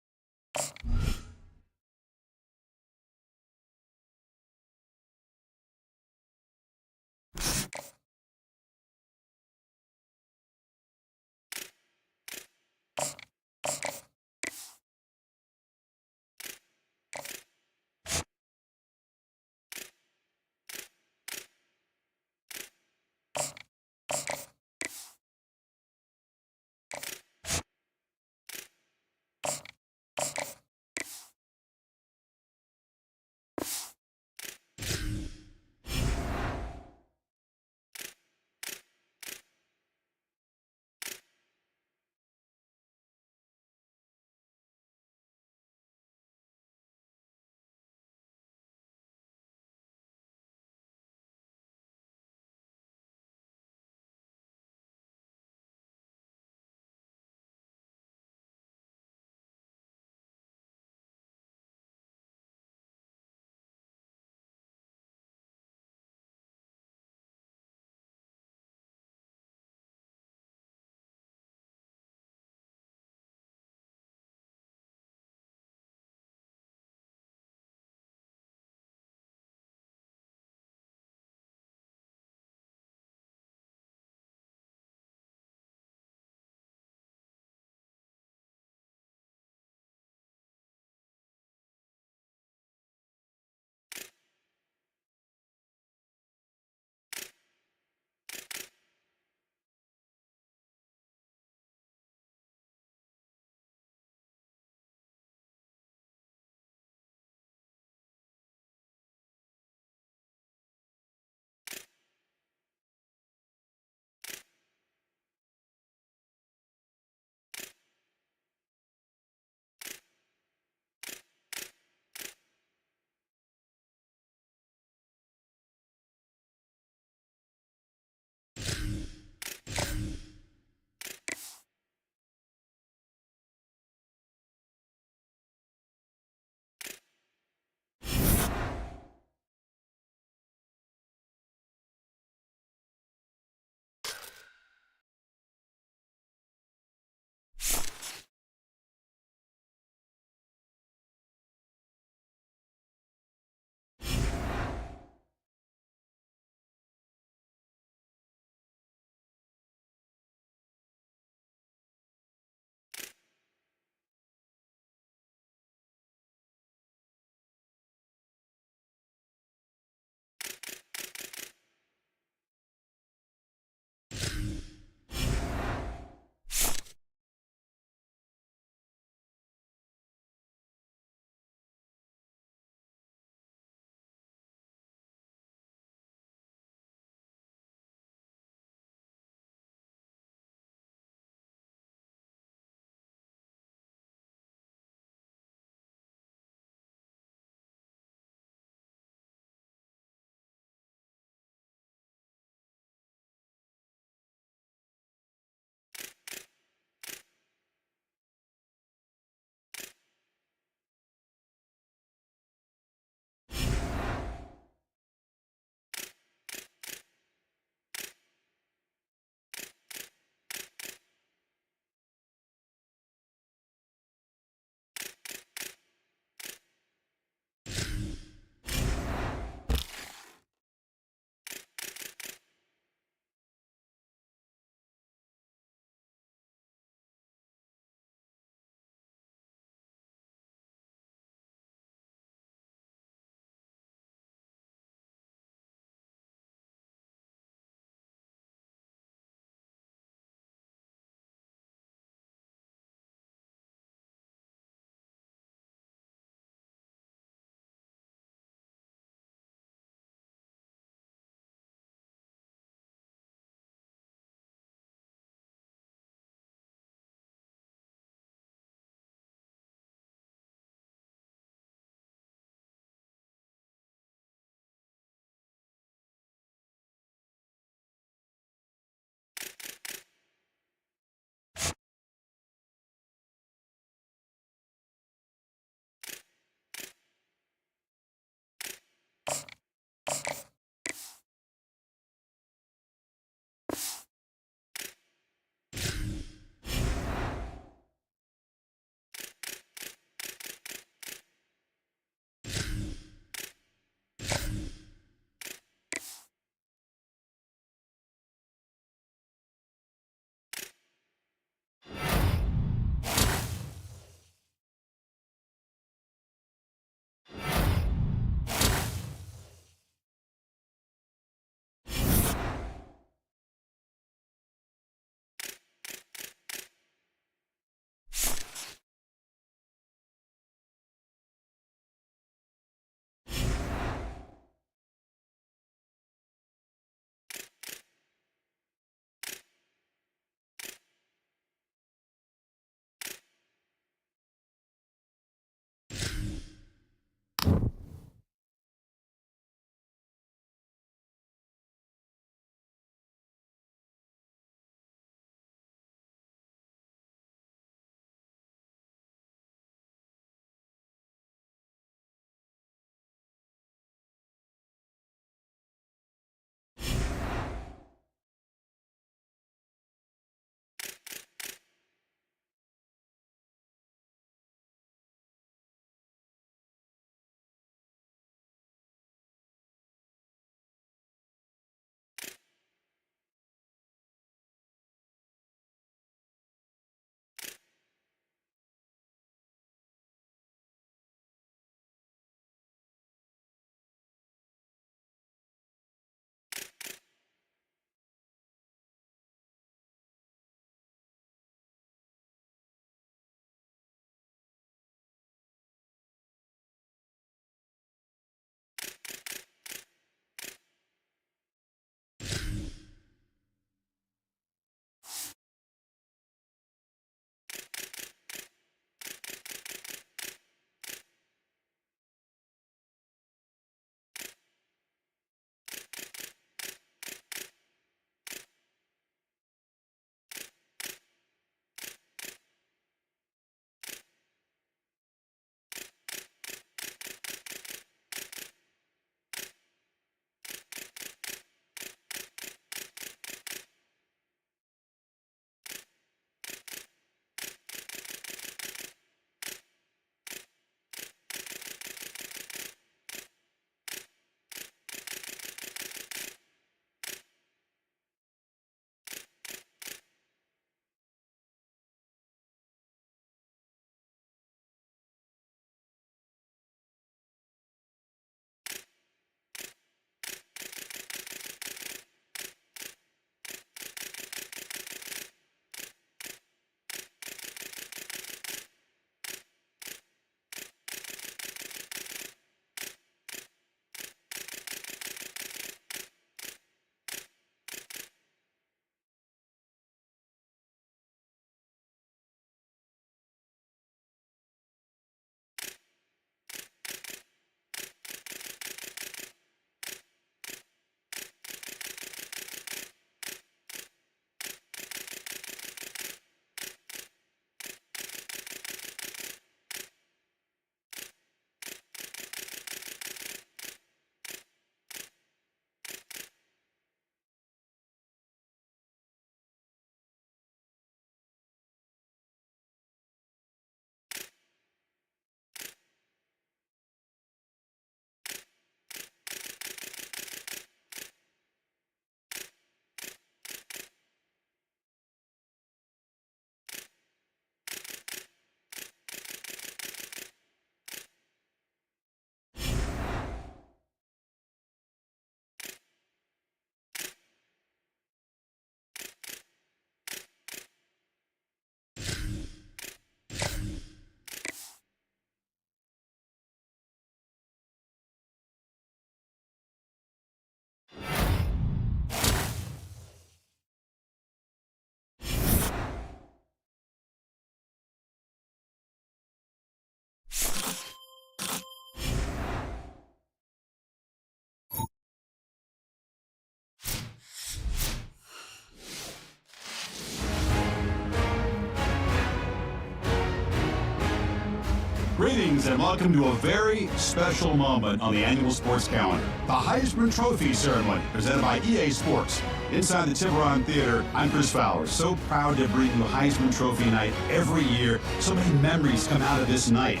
Greetings and welcome to a very special moment on the annual sports calendar. The Heisman Trophy ceremony presented by EA Sports. Inside the Tiburon Theater, I'm Chris Fowler. So proud to bring you Heisman Trophy night every year. So many memories come out of this night.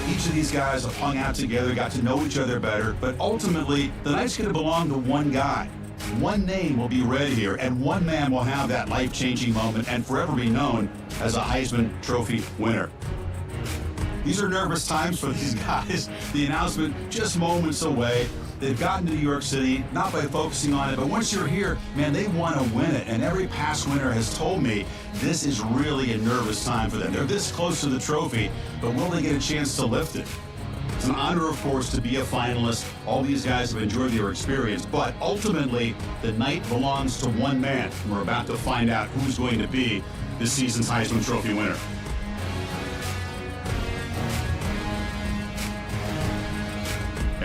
Each of these guys have hung out together, got to know each other better, but ultimately, the night's going to belong to one guy. One name will be read here, and one man will have that life-changing moment and forever be known as a Heisman Trophy winner. These are nervous times for these guys. The announcement just moments away. They've gotten to New York City, not by focusing on it, but once you're here, man, they want to win it. And every past winner has told me this is really a nervous time for them. They're this close to the trophy, but will they get a chance to lift it? It's an honor, of course, to be a finalist. All these guys have enjoyed their experience, but ultimately, the night belongs to one man. And we're about to find out who's going to be this season's Heisman Trophy winner.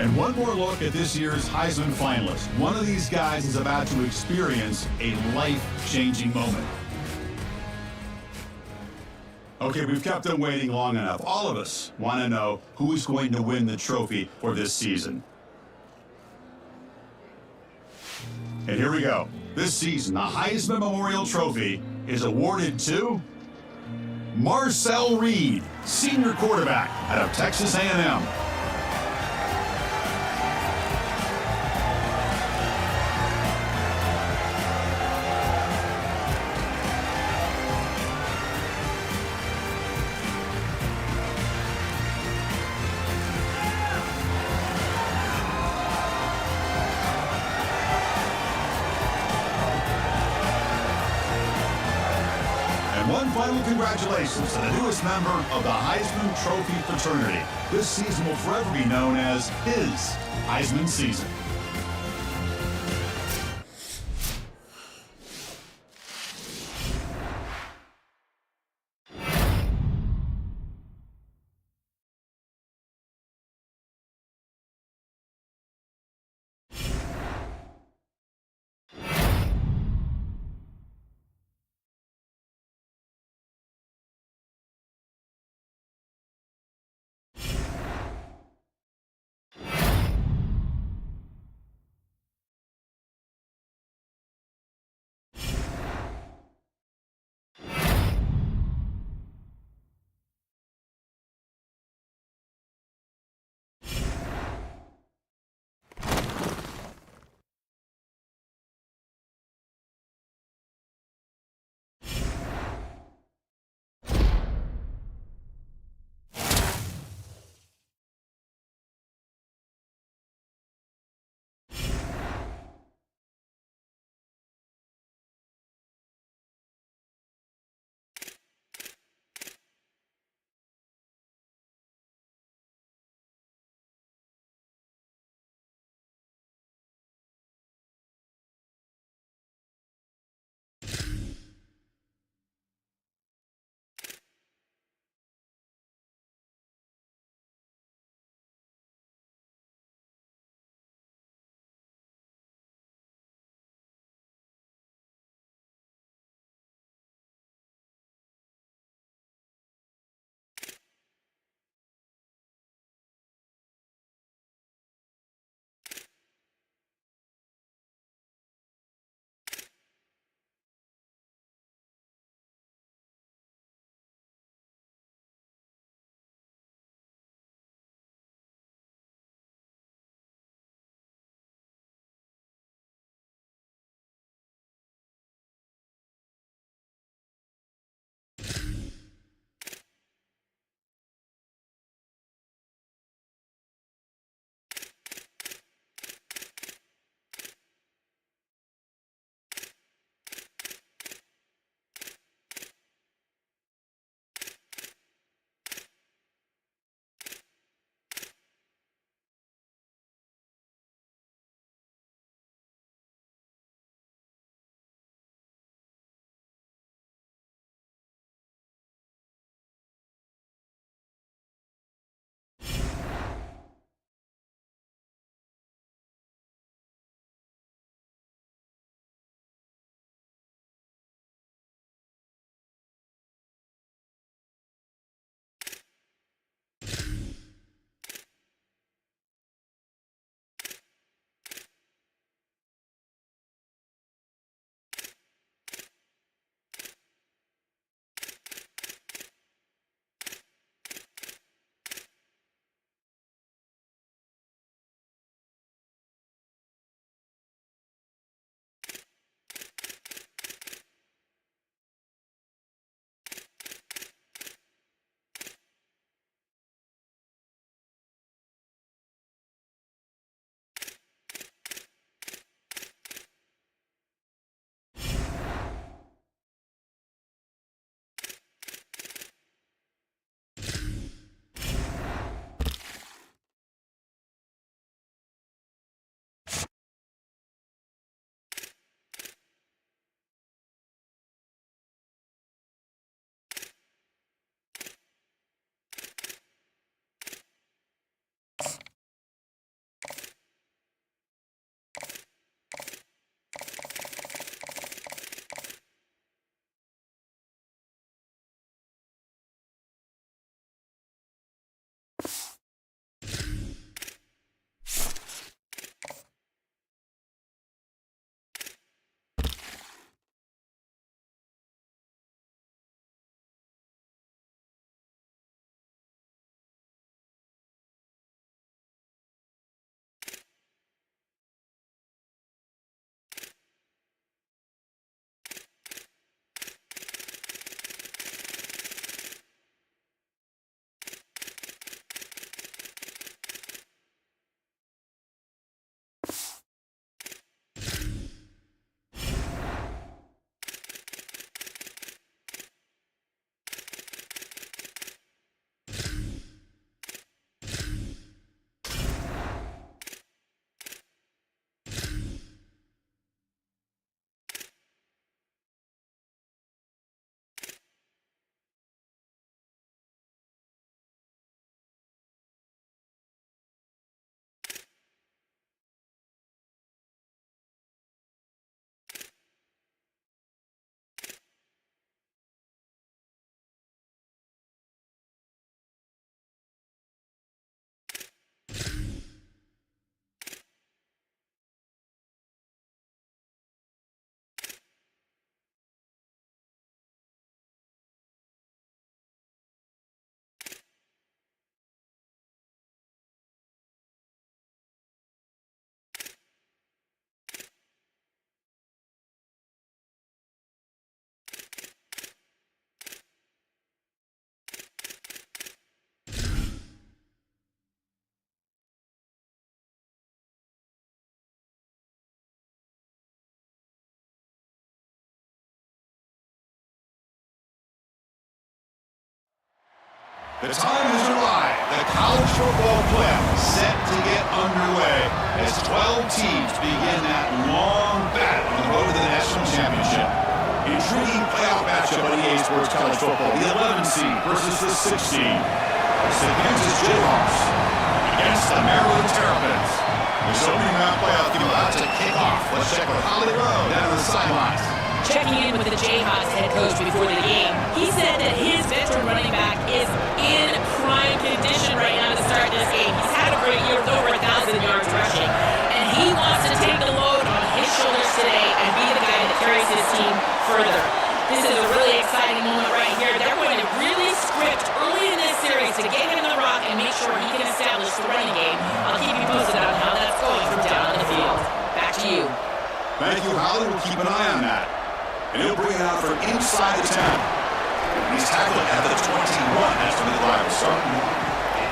And one more look at this year's Heisman finalist. One of these guys is about to experience a life-changing moment. Okay, we've kept them waiting long enough. All of us want to know who is going to win the trophy for this season. And here we go. This season, the Heisman Memorial Trophy is awarded to Marcel Reed, senior quarterback out of Texas A&M. One final congratulations to the newest member of the Heisman Trophy fraternity. This season will forever be known as his Heisman season. The time has arrived. The college football playoff set to get underway as 12 teams begin that long battle on the road to the national championship. Intriguing playoff matchup on EA Sports College Football. The 11 seed versus the 6 seed. The Kansas Jayhawks against the Maryland Terrapins. This opening round playoff game about to kick off. Let's check with Holly Rowe down on the sidelines. Checking in with the Jayhawks head coach before the game, he said that his veteran running back is in prime condition right now to start this game. He's had a great year with over 1,000 yards rushing, and he wants to take the load on his shoulders today and be the guy that carries his team further. This is a really exciting moment right here. They're going to really script early in this series to get him in the rock and make sure he can establish the running game. I'll keep you posted on how that's going from down on the field. Back to you. Thank you, Holly. We'll keep an eye on that. And he'll bring it out from inside the 10. He's tackled at the 21 as the drive is starting.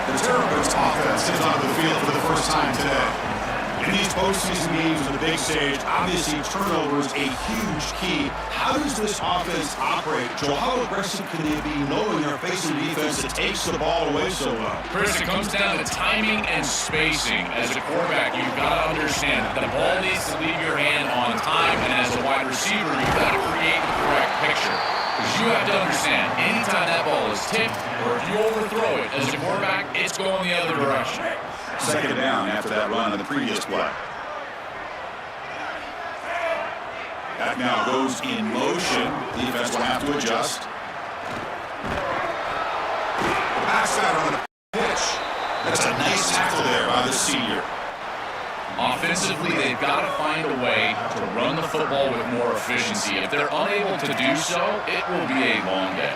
The Terrapins offense is onto the field for the first time today. In these postseason games on the big stage, obviously turnover is a huge key. How does this offense operate? Joel, how aggressive can they be knowing they're facing a defense that takes the ball away so well? Chris, it comes down to timing and spacing. As a quarterback, you've got to understand that the ball needs to leave your hand on time, and as a wide receiver, you've got to create the correct picture. Because you have to understand, anytime that ball is tipped, or if you overthrow it, as a quarterback, it's going the other direction. Second down after that run on the previous play. That now goes in motion. Defense will have to adjust. Pass out on the pitch. That's a nice tackle there by the senior. Offensively, they've got to find a way to run the football with more efficiency. If they're unable to do so, it will be a long day.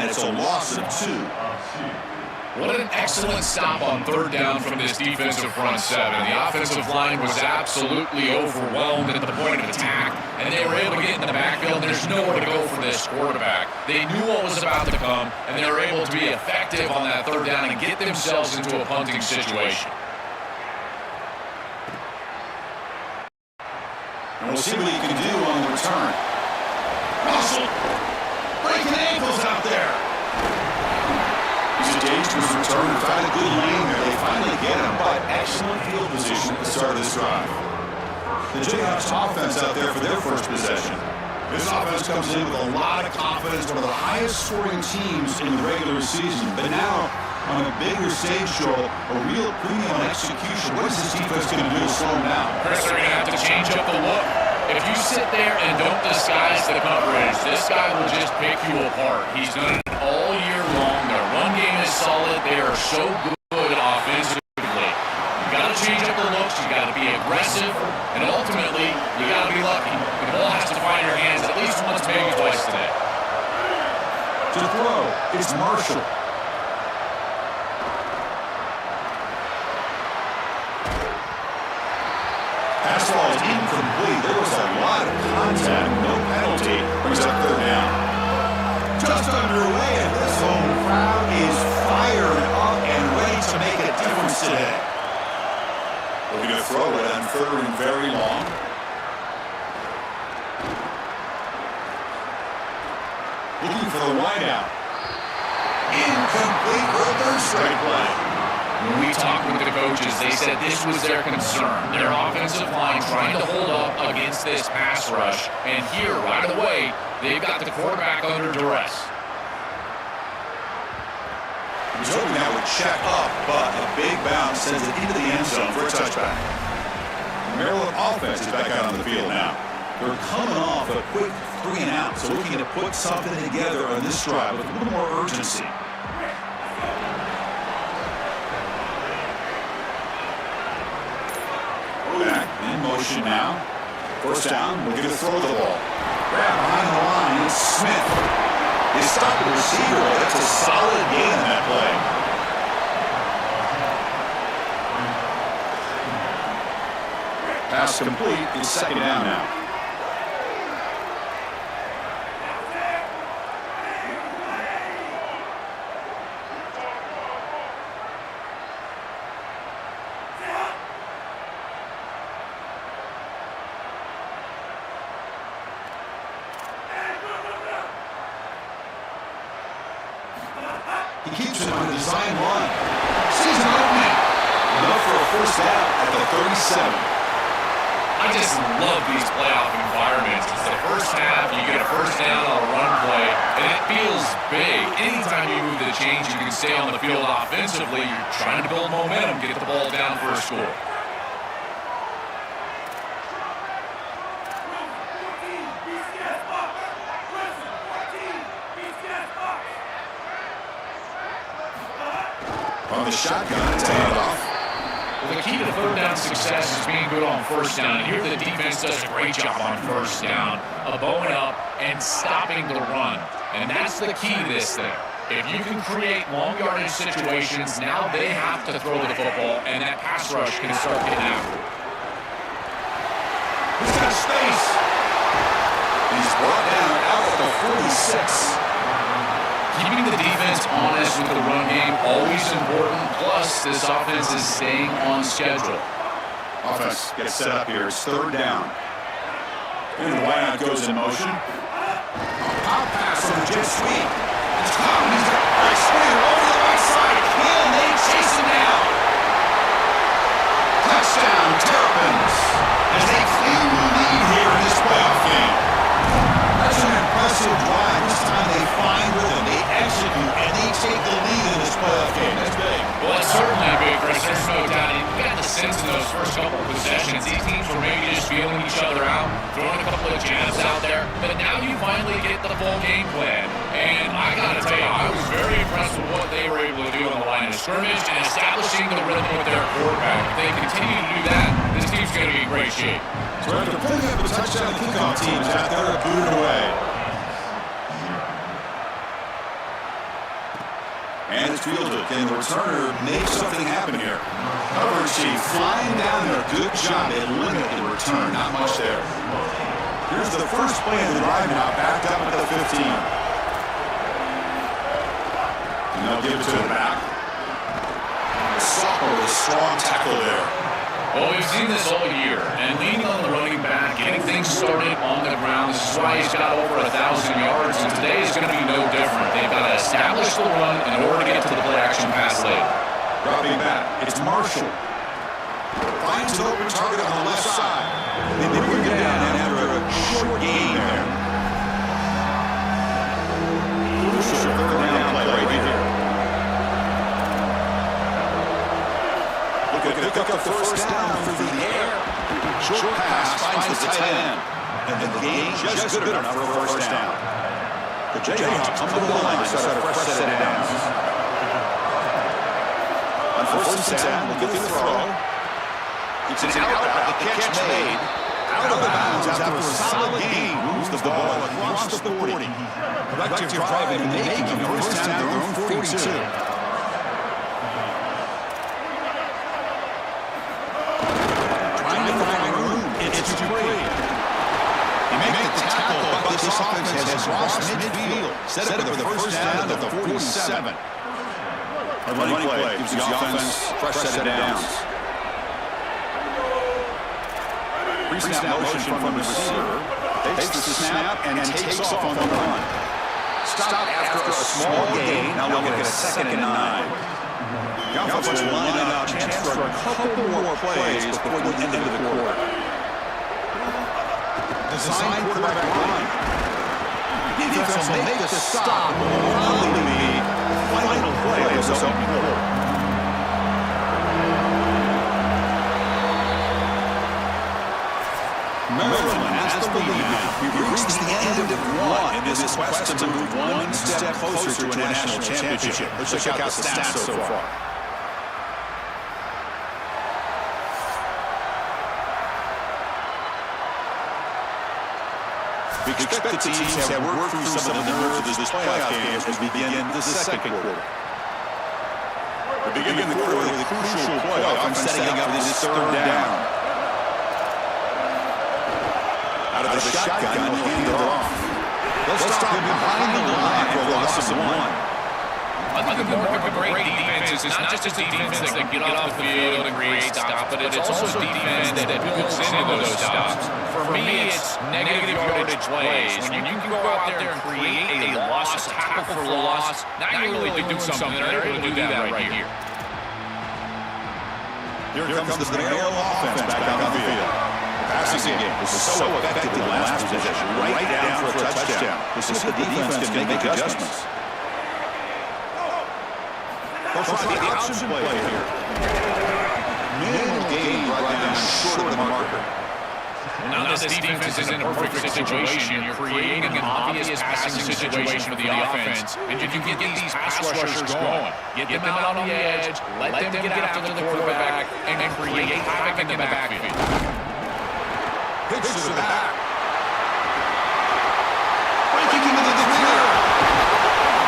It's a loss of 2. What an excellent stop on third down from this defensive front seven. The offensive line was absolutely overwhelmed at the point of attack, and they were able to get in the backfield. There's nowhere to go for this quarterback. They knew what was about to come, and they were able to be effective on that third down and get themselves into a punting situation. And we'll see what he can do on the return. Russell breaking ankles out there. He's engaged his return and found a good lane there. They finally get him, but excellent field position at the start of this drive. The Jayhawks offense out there for their first possession. This offense comes in with a lot of confidence, one of the highest scoring teams in the regular season. But now, on a bigger stage show, a real premium on execution. What is this defense going to do to slow him down? Chris, they're going to have to change up the look. If you sit there and don't disguise the coverage, this guy will just pick you apart. He's done it all year long. Their run game is solid. They are so good offensively. You've got to change up the looks. You've got to be aggressive. And ultimately, you got to be lucky. The ball has to find your hands at least once, maybe twice today. To throw, it's Marshall. Pass ball is incomplete. There was a lot of contact, no penalty. Brings up third down. Just underway, and this home crowd is fired up and ready to make a difference today. Looking to throw it on third and very long. Looking for the wideout. Incomplete for a third straight play. When we talked with the coaches, they said this was their concern. Their offensive line trying to hold up against this pass rush. And here, right away, they've got the quarterback under duress. He was hoping that would check up, but a big bounce sends it into the end zone for a touchback. The Maryland offense is back out on the field now. They're coming off a quick 3 and out, so looking to put something together on this drive with a little more urgency. Back in motion now. First down, looking to throw the ball. Grab behind the line, it's Smith. They stop the receiver. That's a solid gain in that play. Pass complete. It's second down now. He keeps it on a design run. Sees an opening. Enough for a first down at the 37. I just love these playoff environments. It's the first half, you get a first down on a run play, and it feels big. Anytime you move the chains, you can stay on the field offensively. You're trying to build momentum, get the ball down for a score. On the shotgun, it's handoff. Well, the key to third down success is being good on first down. And here the defense does a great job on first down of bowing up and stopping the run. And that's the key to this thing. If you can create long yardage situations, now they have to throw the football, and that pass rush can start getting after it. He's got space. He's brought down out at the 46. Keeping the defense honest with the run game, always important. Plus, this offense is staying on schedule. Offense gets set up here. It's third down. And the wideout goes in motion. A pop pass from the jet sweep. It's caught. He's got a right swing over the right side. Hill, they chase him down. Touchdown, Terrapins. As they claim the lead here in this playoff game. That's an impressive drive. This time they find rhythm, they execute, and they take the lead in this playoff game. That's big. Well, it's certainly big, Chris. There's no doubt. You got the sense in those first couple of possessions, these teams were maybe just feeling each other out, throwing a couple of jabs out there. But now you finally get the full game plan. And I got to tell you, I was very impressed with what they were able to do on the line of scrimmage and establishing the rhythm with their quarterback. If they continue to do that, this team's going to be in great shape. So after pulling up a touchdown, the kickoff team is out there to boot it away. And it's fielded. Can the returner make something happen here? Coverage chief flying down there. Good job at limiting return. Not much there. Here's the first play of the drive now, backed up at the 15. And they'll give it to the back. Soccer with a strong tackle there. Well, we've seen this all year, and leaning on the running back, getting things started on the ground. This is why he's got over 1,000 yards, and today is going to be no different. They've got to establish the run in order to get to the play-action pass later. Dropping back, it's Marshall. Finds an open target on the left side. They bring it down after a short gain there. Crucial third down play right here. Pick up the first down through the air. Short pass finds the tight end. And the gain just good enough for a first down. The Jayhawks come to the line to set a fresh set of downs. On first and 10, we'll get the throw. It's an out, the catch made. Out of bounds after a solid gain. Moves the ball across the 40. Productive drive in making the first down their own 42. This offense has crossed midfield. Set up for the first down at the 47. A running play gives the offense fresh set of downs. Pre-snap motion from the receiver. Takes the snap and takes off on the run. Stop after a small gain. Now look at a 2nd and 9. The offense will line up, chance for a couple more plays before the end of the quarter. Design quarterback line. Defense will make the stop. Probably the final play of the opening quarter. Maryland has the lead now. We've reached the end of one in this quest to move one step closer to a national championship. Let's check out the stats so far. We expect the teams have worked through some of the nerves of this playoff game as we begin the second quarter. We begin the quarter with a crucial play offense setting up this third down. Out of the shotgun, they'll hand it off. They'll stop him behind the line for a loss of 1. I think the mark of a great defense is not just a defense that can get off the field and create stops, but it's also a defense that builds into those stops. For me, it's negative yardage plays. When you can go out there and create a loss, a tackle for loss, now you're really doing something. They're able to do that right here. Here comes the Mayo offense back on the field. The passing game was so effective in the last possession, right down for a touchdown. This is the defense can make adjustments. They'll try the option play here. Minimal gain brought down short of the marker. Now this defense is in a perfect situation. You're creating an obvious passing situation for the offense, and you can get these pass rushers going. Get them out on the edge, let them get after the quarterback, and then create havoc in the backfield. Pitch to the back. Breaking into the clear.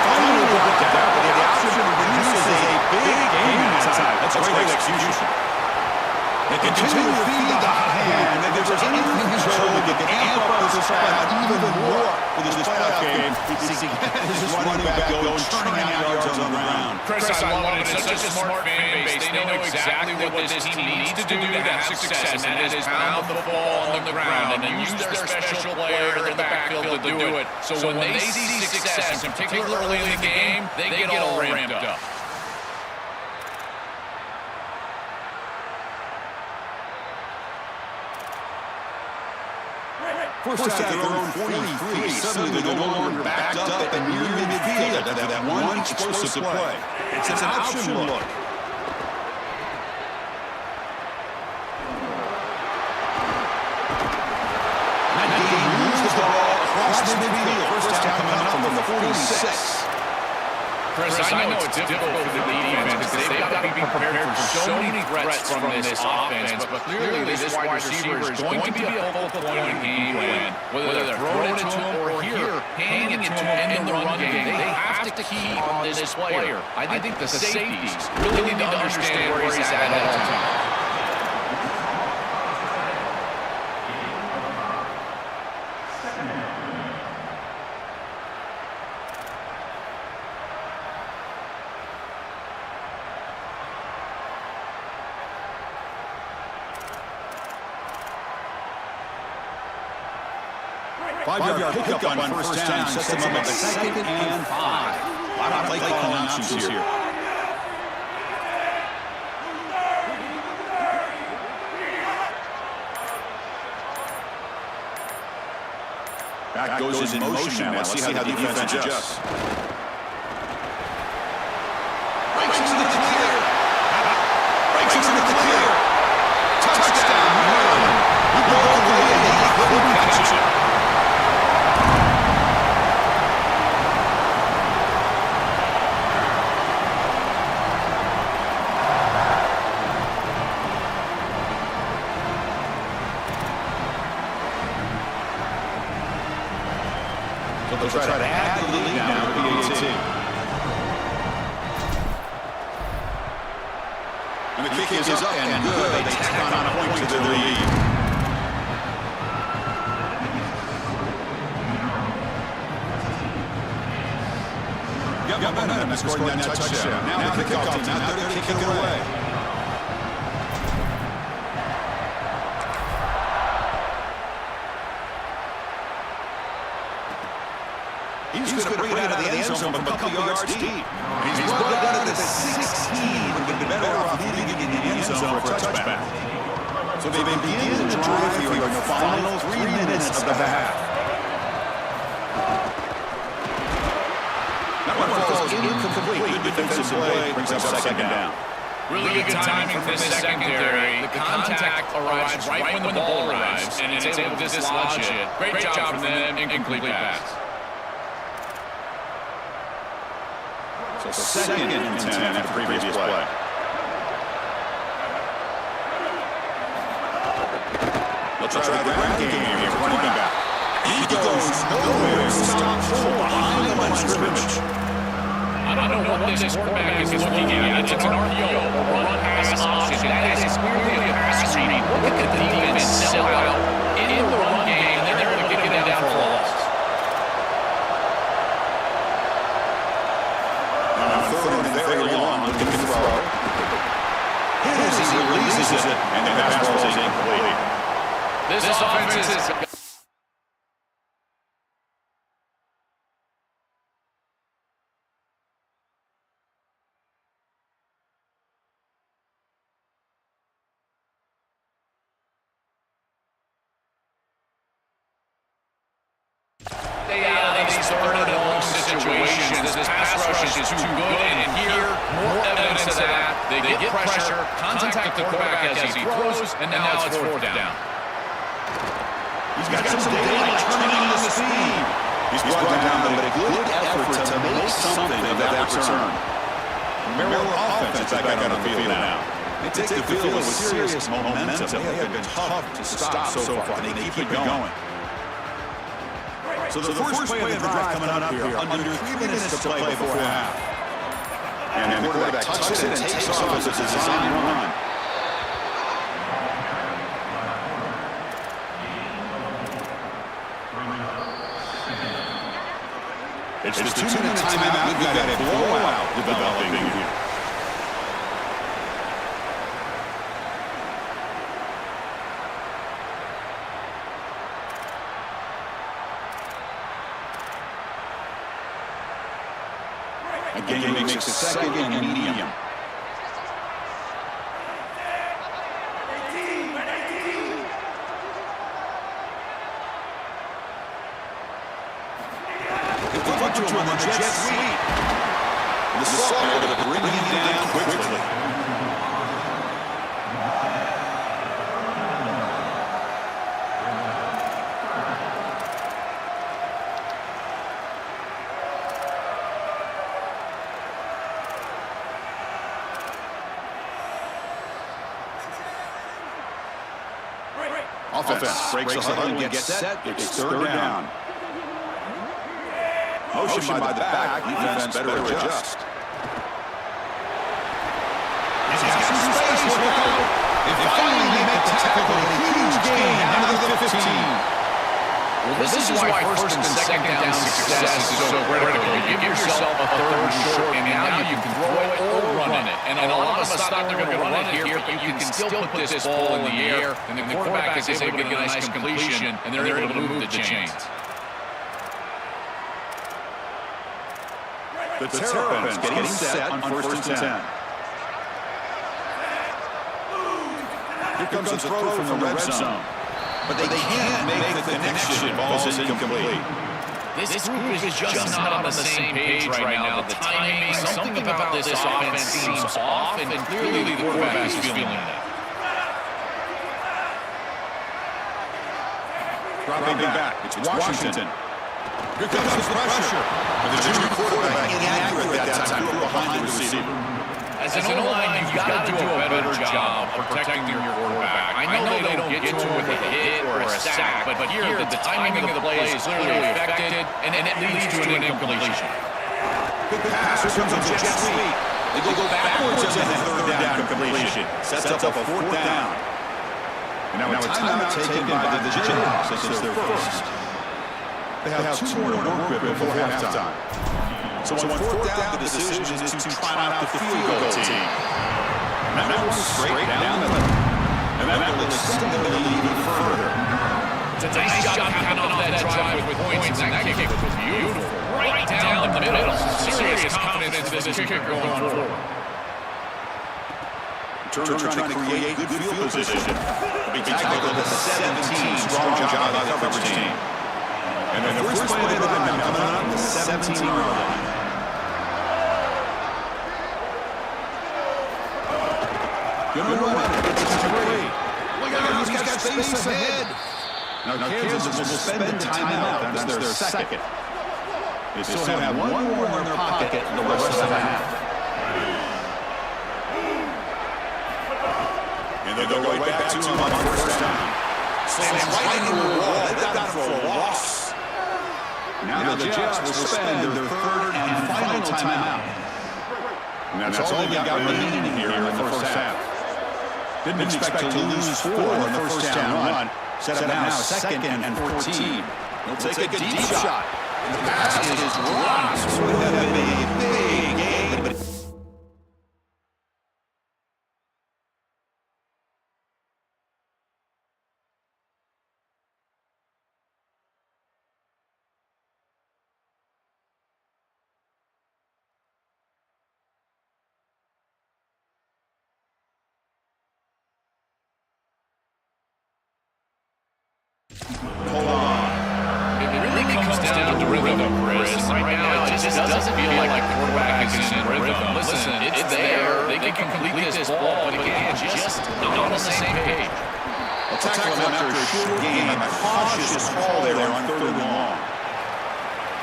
Finally brought down, but the option produces a big gain that time. That's great execution. They continue to feed the hot hand, and if there's anything in control, they can amp up this crowd even more with this playoff game. His running back going, turning out yards on the ground. Chris, I love it. It's such a smart fan base. They know exactly what this team needs to do to have success, and that is pound the ball on the ground and use their special player in the backfield to do it. So when they see success, and particularly early in the game, they get all ramped up. First at their own 43, suddenly they're no longer backed up and near midfield after that one explosive play. It's an option look. That game moves the ball across midfield. First down coming up from the 46. Chris, I know it's difficult for the defense because they've got to be prepared for so many threats from this offense, but clearly this wide receiver is going to be a focal point of the game plan. Whether they're throwing it to him or here, handing it to him in the run game, they have to key on this player. I think the safeties really need to understand where he's at all times. 5-yard pickup on first down sets them up at 2nd and 5. A lot of play calling options here. Back goes in motion now. Let's see how the defense adjusts. Breaks into the clear. Breaks into the clear. Touchdown, Maryland. He broke away and he couldn't catch it. They'll try to add the lead now to the 18. And the kick is up and good. They tack on a point to their lead. Got momentum to scoring that touchdown. Now the kickoff team out there to kick it away. He's going to bring it out of the end zone from a couple yards deep. He's well done at the 16. Would have been better off leaving it in the end zone for a touchback. So they begin the drive here in the final 3 minutes of the half. That one falls incomplete. Good defensive play brings up second down. Really good timing for the secondary. The contact arrives right when the ball arrives, and it's able to dislodge it. Great job from them. Incomplete pass. So second and 10 after the previous play. They'll try the ground game here for running back. He goes nowhere. Stopped behind the line of scrimmage. I don't know what this quarterback is looking at. It's an RPO, or run pass option. That is clearly a pass reading. Look at the defense sell out in the run game, and they're able to get it down for a loss. This offense is... Stay out of these third and long situations. This pass rush is too good, and here, more evidence of that. They get pressure, contact the quarterback as he throws, and now it's fourth down. He's got some daylight turning on the speed. He's brought down, but a good effort to make something of that return. Maryland offense is back on the field now. They take the field with serious momentum. They have been tough to stop so far, and they keep it going. So the first play of the drive coming up here, under 3 minutes to play before half. And the quarterback touches it and takes off as a design run. It's the 2-minute timeout. We've got a blowout developing here. Again, he makes a second and medium. To him on the jet sweep. The Sawyer going to bring him down quickly. Offense breaks the huddle and gets set. It's third down. Motion by the back, defense better adjust. He's got some space for it. They finally make the tackle, a huge gain out of the 15. Well, this is why first and second down success is so critical. You give yourself a third and short, and now you can throw it or run it. And a lot of us thought they were going to run it here, but you can still put this ball in the air, and the quarterback is able to get a nice completion, and they're able to move the chains. The Terrapins getting set on first and 10. Here comes a throw from the red zone. But they can't make the connection. Ball's incomplete. This group is just not on the same page right now. The timing, something about this offense seems off, and clearly the quarterback is feeling that. Dropping back. It's Washington. Here comes the pressure. But the junior quarterback inaccurate that time, behind the receiver. As an O-line, you've got to do a better job protecting your quarterback. I know they don't get to him with a hit or a sack, but here the timing of the play is clearly affected, and it leads to an incompletion. Good pass. Here comes a jet sweep. They go backwards on the third down completion. Sets up a fourth down. And now a timeout taken by the Jets since it's their first. They have two more to work with before halftime. So on fourth down, the decision is to try out the field goal team. And that one's straight down the middle. And that will extend their lead even further. It's a nice job capping off that drive with points, and that kick was beautiful. Right down the middle. Serious confidence in this kicker going forward. Turner trying to create good field position. He tackled at the 17. Strong job by the coverage team. And then the first play of the drive now coming up the 17-yard line. Gonna run it. It's great. Look out, he's got space ahead. Now Kansas will spend the timeout. That's their second. They still have one more in their pocket in the rest of the half. And they go right back to him on first down. Slams right into the wall. They've got him for a loss. Now the Jets will spend their third and final timeout. And that's all they've got remaining here in the first half. Didn't expect to lose 4 in the first down run. Set up now second and 14. He'll take a deep shot. And the pass is dropped. Would have been a big gain. about the rhythm, Chris. And right now, it just doesn't feel like the quarterback is in rhythm. Listen, it's there. They can complete this ball, but again, just not on the same page. They'll tackle him after a short game, a cautious call there on 3rd and long.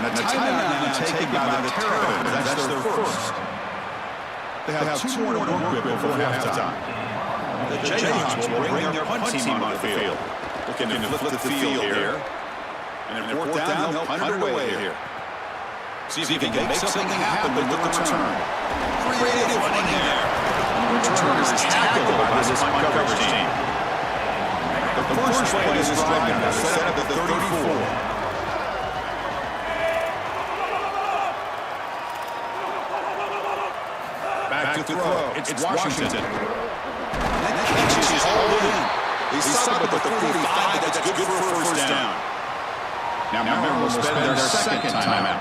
And a timeout now taken by the Terrapins. That's their first. They have 2 more to work with before halftime. The Jayhawks will bring their punt team on the field. Looking to flip the field here. And if 4th down, they'll punt it away here. See if he can make something happen with the return. Creative running there. The return is tackled by this punt coverage team. The first play of this drive now set up at the 34. Back to throw. It's Washington. That catch is hauled in. He's stopped at the 45. That's good for a first down. Now Maryland will spend their second timeout.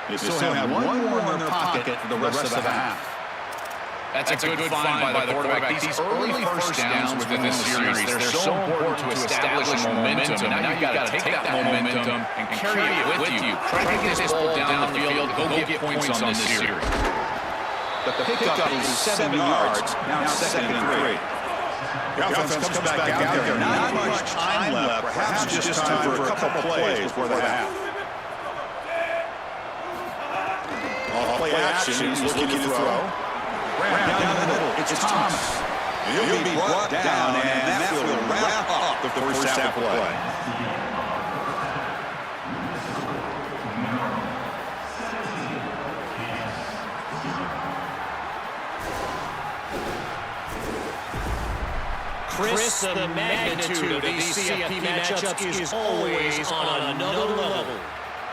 They still have one more in their pocket for the rest of the half. That's a good find by the quarterback. These early first downs within this series, they're so important to establish momentum. Now you've got to take that momentum and carry it with you. Try to get this ball down the field, go get points on this series. The pickup is 7 yards, now 2nd and 3. The offense comes back out there. Not much time left, perhaps just time for a couple plays before the half. Play action, he's looking to throw. Down the middle, it's Thomas. He'll be brought down, and that will wrap up the first half of play. Chris, the magnitude of these CFP matchups is always on another level.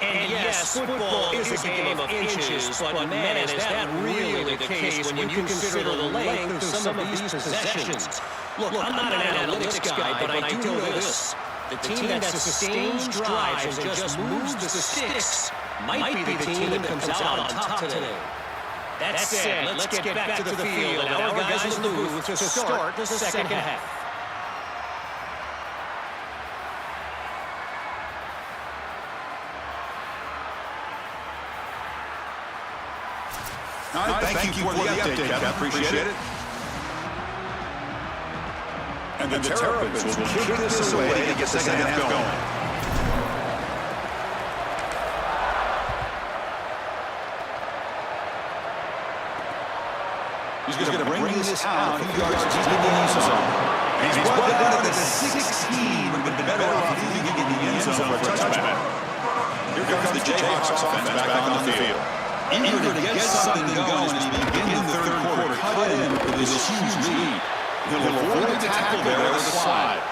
And yes, football is a game of inches, but man, is that really the case when you consider the length of some of these possessions. Look, I'm not an analytics guy, but I do know this. The team that sustains drives and just moves the sticks might be the team that comes out on top today. That said, let's get back to the field and our guys in the booth to start the second half. All right, thank you for the update, Cap. Appreciate it. And the Terrapins will kick this away to get the second half going. He's going to bring this out a few yards deep in the end zone. And he's brought it down to the 16. Would have been better off if he could get in the end zone for a touchback. Here comes the Jayhawks offense back on the field. Eager to get something going as we begin the third quarter. Cut in with this huge lead. He'll avoid the tackle there with the slide.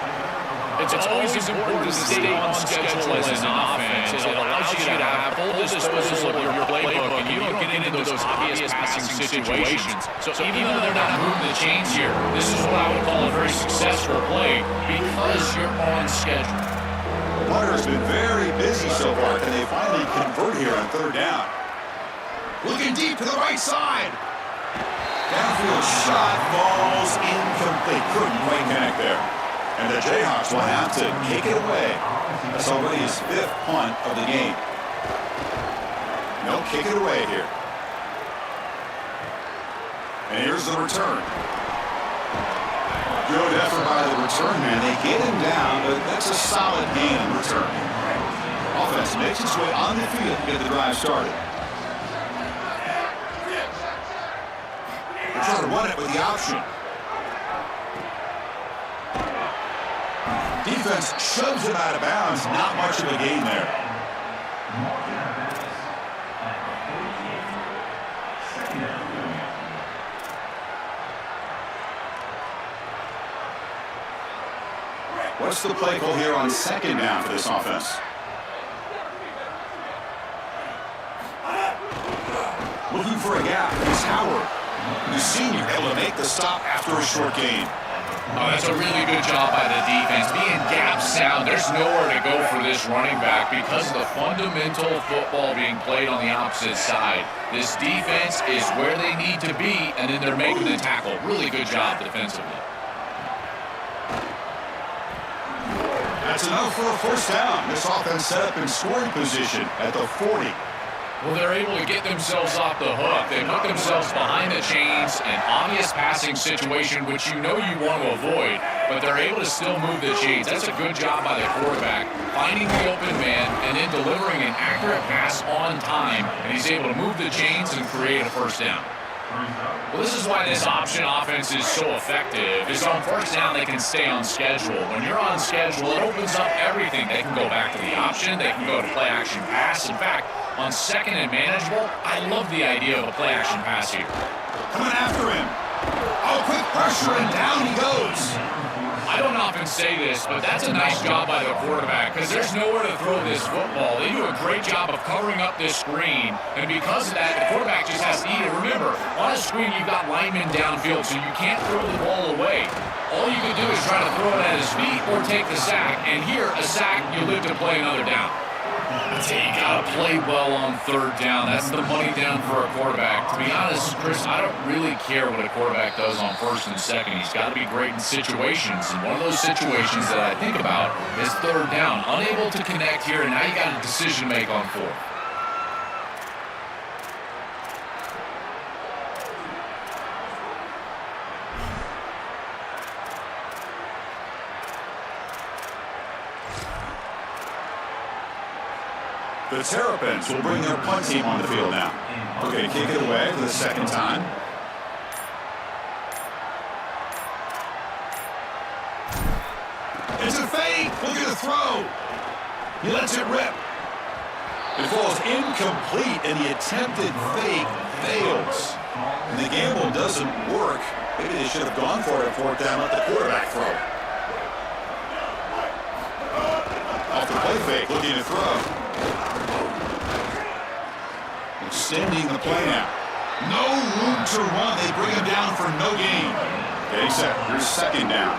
It's always important to stay on schedule as an offense. It allows you to have full disposal of your playbook, and you don't get into those obvious passing situations. So even though they're not moving the chains here, this is what I would call a very successful play because you're on schedule. Butter's been very busy so far. Can they finally convert here on 3rd down? Looking deep to the right side. Downfield shot falls incomplete. Couldn't quite connect there. And the Jayhawks will have to kick it away. That's already his 5th punt of the game. No, kick it away here. And here's the return. Good effort by the return man. They get him down, but that's a solid gain in return. Offense makes its way on the field to get the drive started. They're trying to run it with the option. Defense shoves him out of bounds. Not much of a gain there. What's the play call here on 2nd down for this offense? Looking for a gap. It's Howard, the senior, able to make the stop after a short gain. Oh, that's a really good job by the defense. Being gap sound, there's nowhere to go for this running back because of the fundamental football being played on the opposite side. This defense is where they need to be, and then they're making the tackle. Really good job defensively. That's enough for a first down. This offense set up in scoring position at the 40. Well, they're able to get themselves off the hook. They put themselves behind the chains, an obvious passing situation, which you know you want to avoid, but they're able to still move the chains. That's a good job by the quarterback, finding the open man and then delivering an accurate pass on time, and he's able to move the chains and create a first down. Well, this is why this option offense is so effective. Is on first down, they can stay on schedule. When you're on schedule, it opens up everything. They can go back to the option. They can go to play-action pass. In fact, on second and manageable, I love the idea of a play-action pass here. Coming after him. Oh, quick pressure, and down he goes. I don't often say this, but that's a nice job by the quarterback because there's nowhere to throw this football. They do a great job of covering up this screen, and because of that, the quarterback just has to eat it. Remember, on a screen, you've got linemen downfield, so you can't throw the ball away. All you can do is try to throw it at his feet or take the sack, and here, a sack, you live to play another down. You got to play well on third down. That's the money down for a quarterback. To be honest, Chris, I don't really care what a quarterback does on first and second. He's got to be great in situations, and one of those situations that I think about is third down. Unable to connect here, and now you got a decision to make on fourth. The Terrapins will bring their punt team on the field now. Okay, kick it away for the second time. It's a fake. Look at the throw. He lets it rip. It falls incomplete, and the attempted fake fails. And the gamble doesn't work. Maybe they should have gone for it fourth down, let the quarterback throw. Off the play fake, looking to throw. Extending the play now. No room to run. They bring him down for no gain. Okay, set. Here's second down.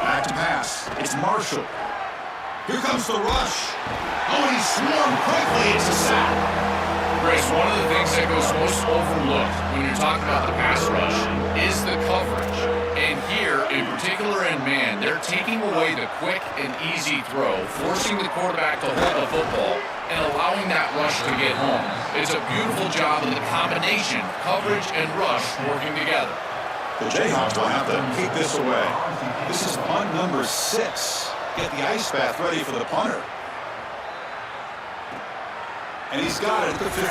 Back to pass. It's Marshall. Here comes the rush. Oh, and he's swarmed quickly. It's a sack. Grace, one of the things that goes most overlooked when you're talking about the pass rush is the coverage. And here, in particular in man, they're taking away the quick and easy throw, forcing the quarterback to hold the football and allowing that rush to get home. It's a beautiful job of the combination, coverage and rush working together. The Jayhawks will have to keep this away. This is punt number 6. Get the ice bath ready for the punter. And he's got it at the 15.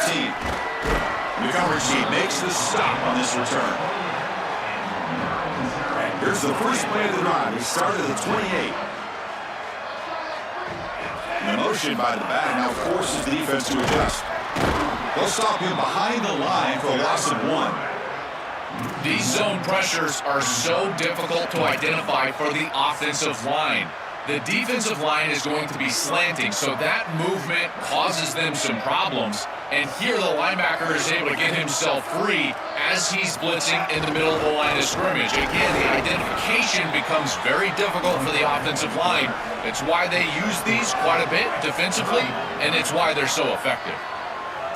The coverage team makes the stop on this return. Here's the first play of the drive. He started at the 28. And the motion by the back now forces the defense to adjust. They'll stop him behind the line for a loss of 1. These zone pressures are so difficult to identify for the offensive line. The defensive line is going to be slanting, so that movement causes them some problems. And here the linebacker is able to get himself free as he's blitzing in the middle of the line of scrimmage. Again, the identification becomes very difficult for the offensive line. It's why they use these quite a bit defensively, and it's why they're so effective.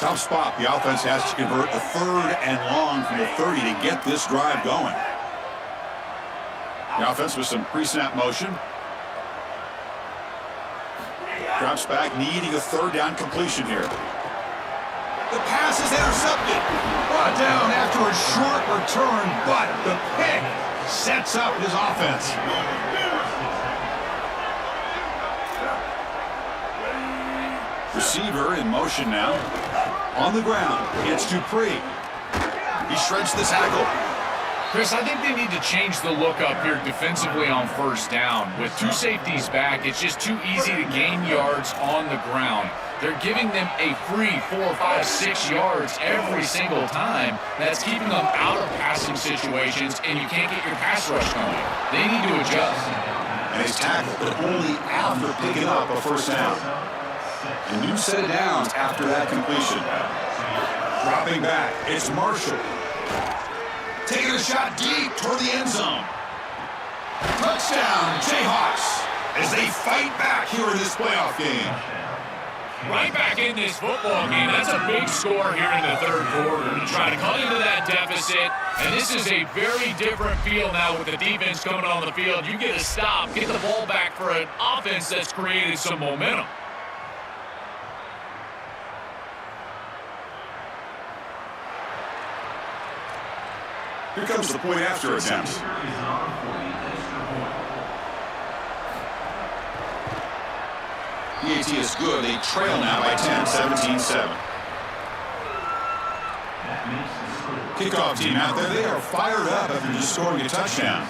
Tough spot. The offense has to convert a third and long from the 30 to get this drive going. The offense with some pre-snap motion. Drops back, needing a third down completion here. The pass is intercepted. Brought down after a short return, but the pick sets up his offense. Receiver in motion now. On the ground, it's Dupree. He shreds the tackle. Chris, I think they need to change the look up here defensively on first down. With 2 safeties back, it's just too easy to gain yards on the ground. They're giving them a free 4, 5, 6 yards every single time. That's keeping them out of passing situations, and you can't get your pass rush going. They need to adjust. And he's tackled, but only after picking up a first down. A new set of downs after that completion. Dropping back, it's Marshall. Taking a shot deep toward the end zone. Touchdown, Jayhawks, as they fight back here in this playoff game. Right back in this football game. That's a big score here in the third quarter. To try to cut into that deficit opposite. And this is a very different feel now with the defense coming on the field. You get a stop, get the ball back for an offense that's created some momentum. Here comes the point after attempt. PAT is good. They trail now by 10, 17-7. Kickoff team out there, they are fired up after just scoring a touchdown.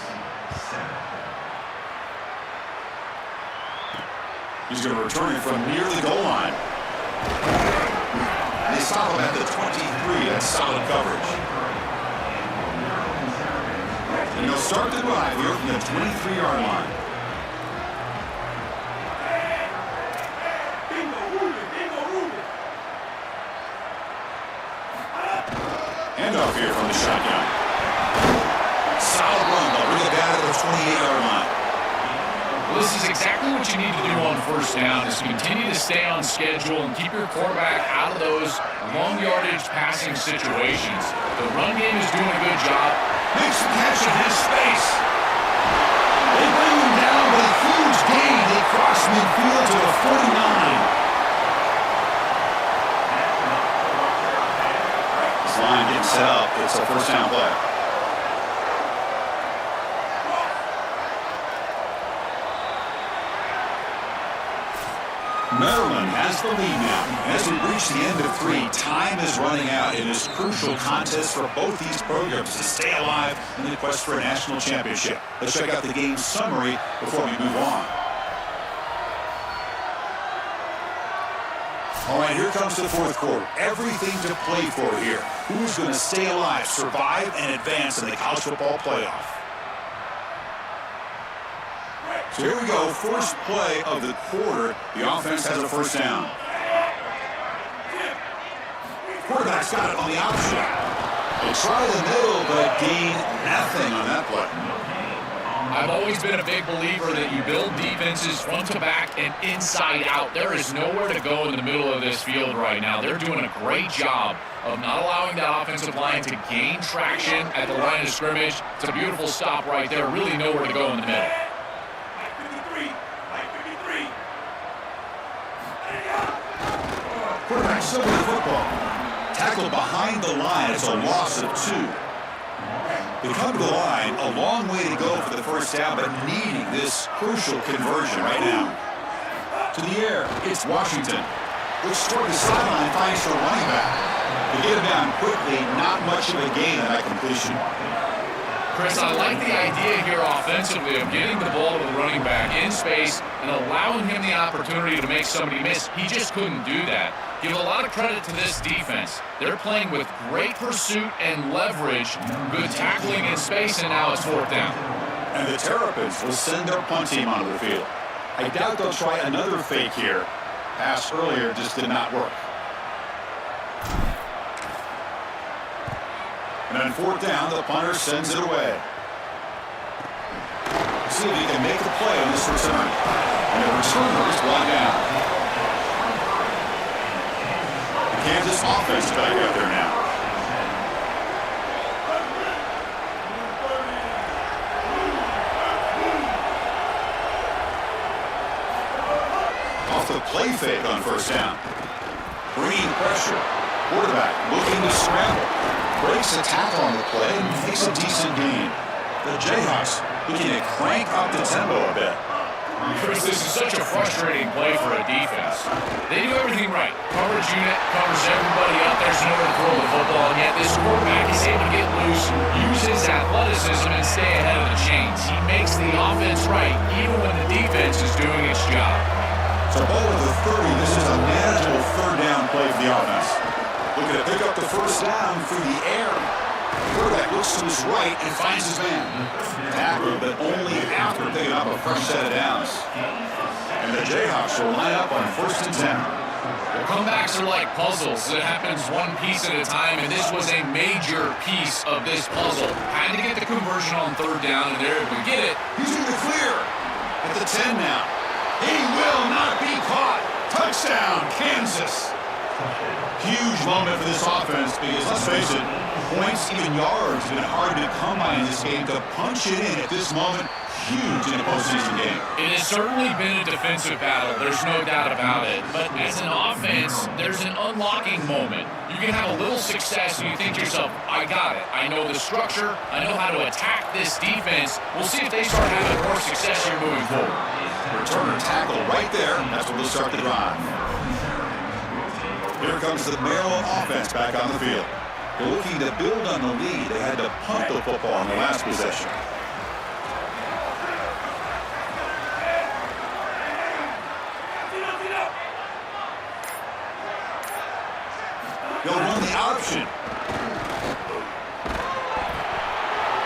He's going to return it from near the goal line. They stop him at the 23. That's solid coverage. And they'll start the drive here from the 23-yard line. Handoff here from the shotgun. Solid run. They'll bring it down to the 28-yard line. Well, this is exactly what you need to do on first down, is continue to stay on schedule and keep your quarterback out of those long yardage passing situations. The run game is doing a good job. Makes the catch in his space. They bring him down with a huge gain. They cross midfield to the 49. This line getting set up. It's a first down play. Maryland has the lead now. As we reach the end of 3, time is running out in this crucial contest for both these programs to stay alive in the quest for a national championship. Let's check out the game summary before we move on. All right, here comes the fourth quarter. Everything to play for here. Who's going to stay alive, survive, and advance in the college football playoff? So here we go, first play of the quarter. The offense has a first down. Quarterback's got it on the option. They try the middle, but gain nothing on that play. I've always been a big believer that you build defenses front to back and inside out. There is nowhere to go in the middle of this field right now. They're doing a great job of not allowing that offensive line to gain traction at the line of scrimmage. It's a beautiful stop right there. Really nowhere to go in the middle. Quarterback still with the football. Tackled behind the line. It's a loss of 2. They come to the line, a long way to go for the first down, but needing this crucial conversion right now. To the air, it's Washington, which toward the sideline finds the running back. They get him down quickly, not much of a gain on that completion. Chris, I like the idea here offensively of getting the ball to the running back in space and allowing him the opportunity to make somebody miss. He just couldn't do that. Give a lot of credit to this defense. They're playing with great pursuit and leverage, good tackling in space, and now it's fourth down. And the Terrapins will send their punt team onto the field. I doubt they'll try another fake here. Pass earlier just did not work. And on fourth down, the punter sends it away. See if he can make the play on this return. And the returner is brought down. The Kansas offense back out there now. Off the play fake on first down. Bringing pressure. Quarterback looking to scramble. Breaks a tackle on the play and makes a decent gain. The Jayhawks looking to crank up the tempo a bit. Chris, this is such a frustrating play for a defense. They do everything right. Coverage unit covers everybody up. There's nowhere to throw the football, and yet this quarterback is able to get loose, use his athleticism, and stay ahead of the chains. He makes the offense right, even when the defense is doing its job. So ball at the 30. This is a manageable third down play for the offense. Looking to pick up the first down through the air. Quarterback looks to his right and finds his man. Tackle, but only after picking up a fresh set of downs. And the Jayhawks will line up on first and 10. Well, comebacks are like puzzles. It happens one piece at a time, and this was a major piece of this puzzle. Had to get the conversion on third down, and they're able to get it. He's in the clear at the 10 now. He will not be caught. Touchdown, Kansas. Huge moment for this offense because, let's face it, points, even yards, have been hard to come by in this game. To punch it in at this moment, huge in a postseason game. It has certainly been a defensive battle. There's no doubt about it. But as an offense, there's an unlocking moment. You can have a little success and you think to yourself, I got it. I know the structure. I know how to attack this defense. We'll see if they start having more success here moving forward. Returner tackle right there. That's where we'll start the drive. Here comes the Maryland offense back on the field. They're looking to build on the lead. They had to punt the football on the last possession. They'll run the option.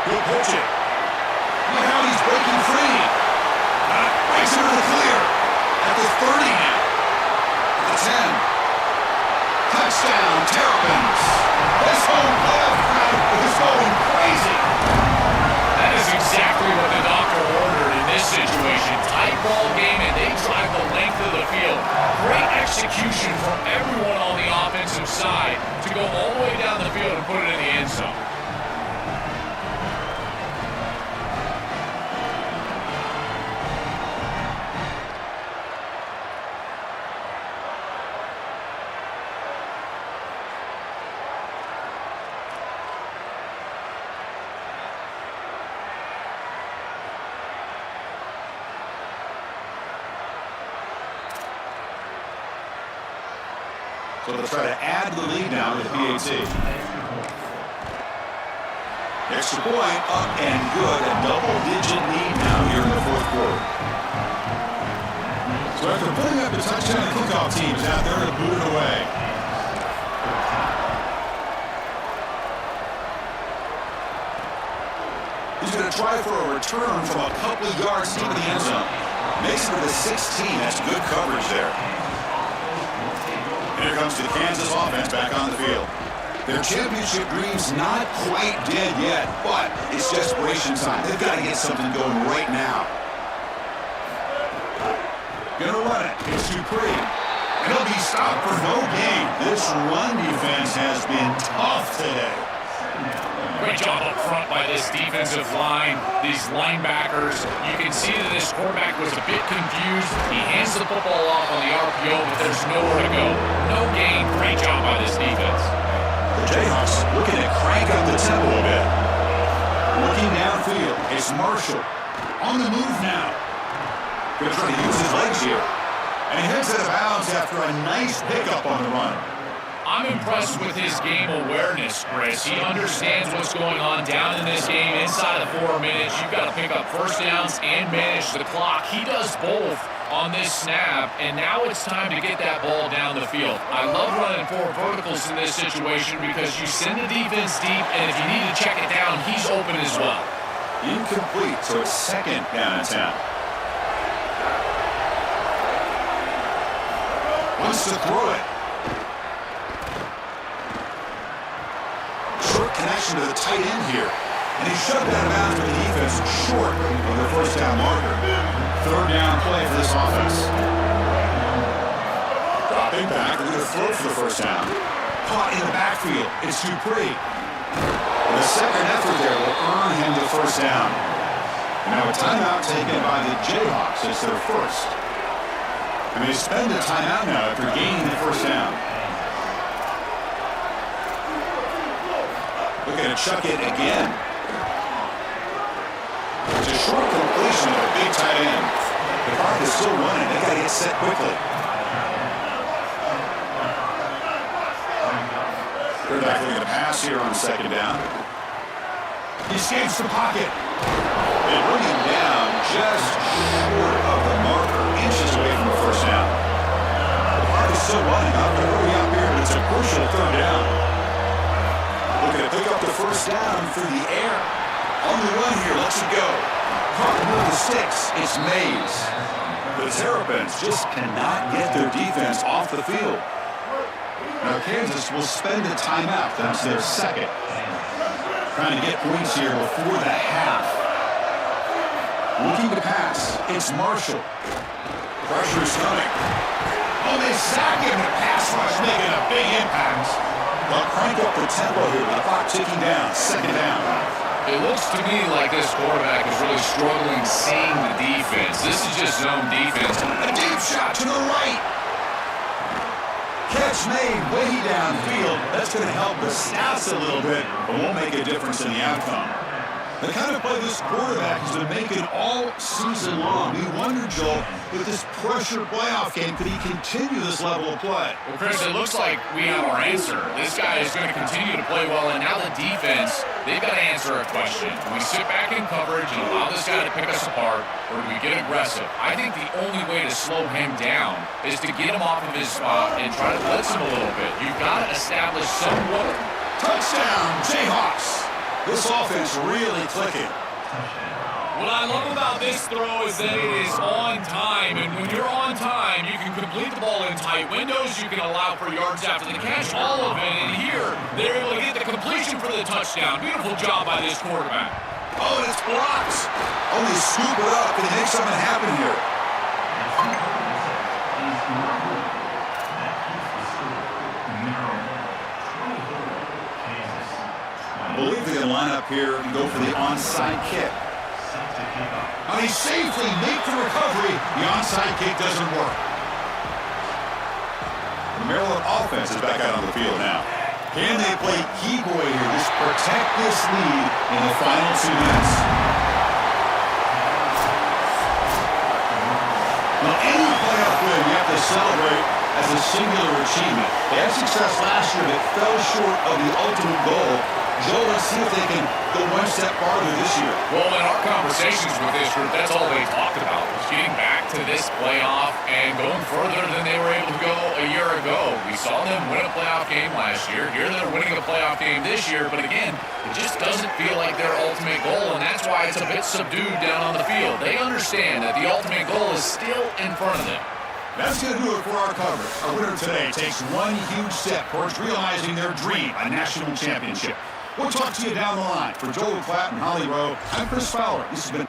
He'll pitch it. Look how he's breaking free. Breaks into the clear. At the 30 now. At the 10. Touchdown, Terrapins. This home playoff crowd is going crazy. That is exactly what the doctor ordered in this situation. Tight ball game, and they drive the length of the field. Great execution from everyone on the offensive side to go all the way down the field and put it in the end zone. So they'll try to add the lead now with the PAT. Extra point, up and good. A double-digit lead now here in the fourth quarter. So after putting up the touchdown, the kickoff team is out there to boot it away. He's going to try for a return from a couple of yards deep in the end zone. Makes it to the 16. That's good coverage there. Here comes the Kansas offense back on the field. Their championship dream's not quite dead yet, but it's desperation time. They've got to get something going right now. Gonna run it. It's Dupree. And he'll be stopped for no gain. This run defense has been tough today. Great job up front by this defensive line, these linebackers. You can see that this quarterback was a bit confused. He hands the football off on the RPO, but there's nowhere to go. No gain. Great job by this defense. The Jayhawks looking to crank up the tempo a bit. Looking downfield, it's Marshall. On the move now. Going to try to use his legs here. And he heads out of bounds after a nice pickup on the run. I'm impressed with his game awareness, Chris. He understands what's going on down in this game. Inside of 4 minutes, you've got to pick up first downs and manage the clock. He does both on this snap, and now it's time to get that ball down the field. I love running 4 verticals in this situation because you send the defense deep, and if you need to check it down, he's open as well. Incomplete, so it's second down and 10. Wants to throw it. Short connection to the tight end here. And he shoved out of bounds with the defense short of their first down marker. Third down play for this offense. Dropping back, they're going to throw for the first down. Caught in the backfield, it's Dupree. And the second effort there will earn him the first down. And now a timeout taken by the Jayhawks. It's their first. And they spend a timeout now after gaining the first down. Looking to chuck it again. It's a short completion of a big tight end. The clock is still running. They got to get set quickly. They're back looking to pass here on second down. He escapes the pocket. They bring him down just short of the marker, inches away from the first down. The clock is still running. Not going to hurry up here, but it's a crucial third down. Looking to pick up the first down through the air. On the run here, lets it go. Caught near the sticks. It's Mays. The Terrapins just cannot get their defense off the field. Now Kansas will spend a timeout. That's their second. Trying to get points here before the half. Looking to pass. It's Marshall. Pressure's coming. Oh, they sack him. The pass rush making a big impact. They'll crank up the tempo here with the clock ticking down. Second down. It looks to me like this quarterback is really struggling seeing the defense. This is just zone defense. A deep shot to the right. Catch made way downfield. That's going to help the stats a little bit, but won't make a difference in the outcome. The kind of play this quarterback has been making all season long. We wonder, Joel, if this pressure playoff game, could he continue this level of play? Well, Chris, it looks like we have our answer. This guy is going to continue to play well, and now the defense, they've got to answer a question. Do we sit back in coverage and allow this guy to pick us apart, or do we get aggressive? I think the only way to slow him down is to get him off of his spot and try to blitz him a little bit. You've got to establish some role. Touchdown, Jayhawks. This offense really clicking. What I love about this throw is that it is on time, and when you're on time, you can complete the ball in tight windows, you can allow for yards after the catch, all of it, and here, they're able to get the completion for the touchdown. Beautiful job by this quarterback. Oh, and it's blocked. Oh, they scoop it up. Can they make something happen here? I believe they're going to line up here and go for the onside kick. And he safely made the recovery. The onside kick doesn't work. The Maryland offense is back out on the field now. Can they play key boy here? Just protect this lead in the final 2 minutes. Now, any playoff win you have to celebrate as a singular achievement. They had success last year that fell short of the ultimate goal. Joe, let's see if they can go one step farther this year. Well, in our conversations with this group, that's all they talked about, was getting back to this playoff and going further than they were able to go a year ago. We saw them win a playoff game last year. Here they're winning a playoff game this year, but again, it just doesn't feel like their ultimate goal, and that's why it's a bit subdued down on the field. They understand that the ultimate goal is still in front of them. That's going to do it for our coverage. Our winner today takes one huge step towards realizing their dream, a national championship. We'll talk to you down the line. For Joel Klatt and Holly Rowe, I'm Chris Fowler. This has been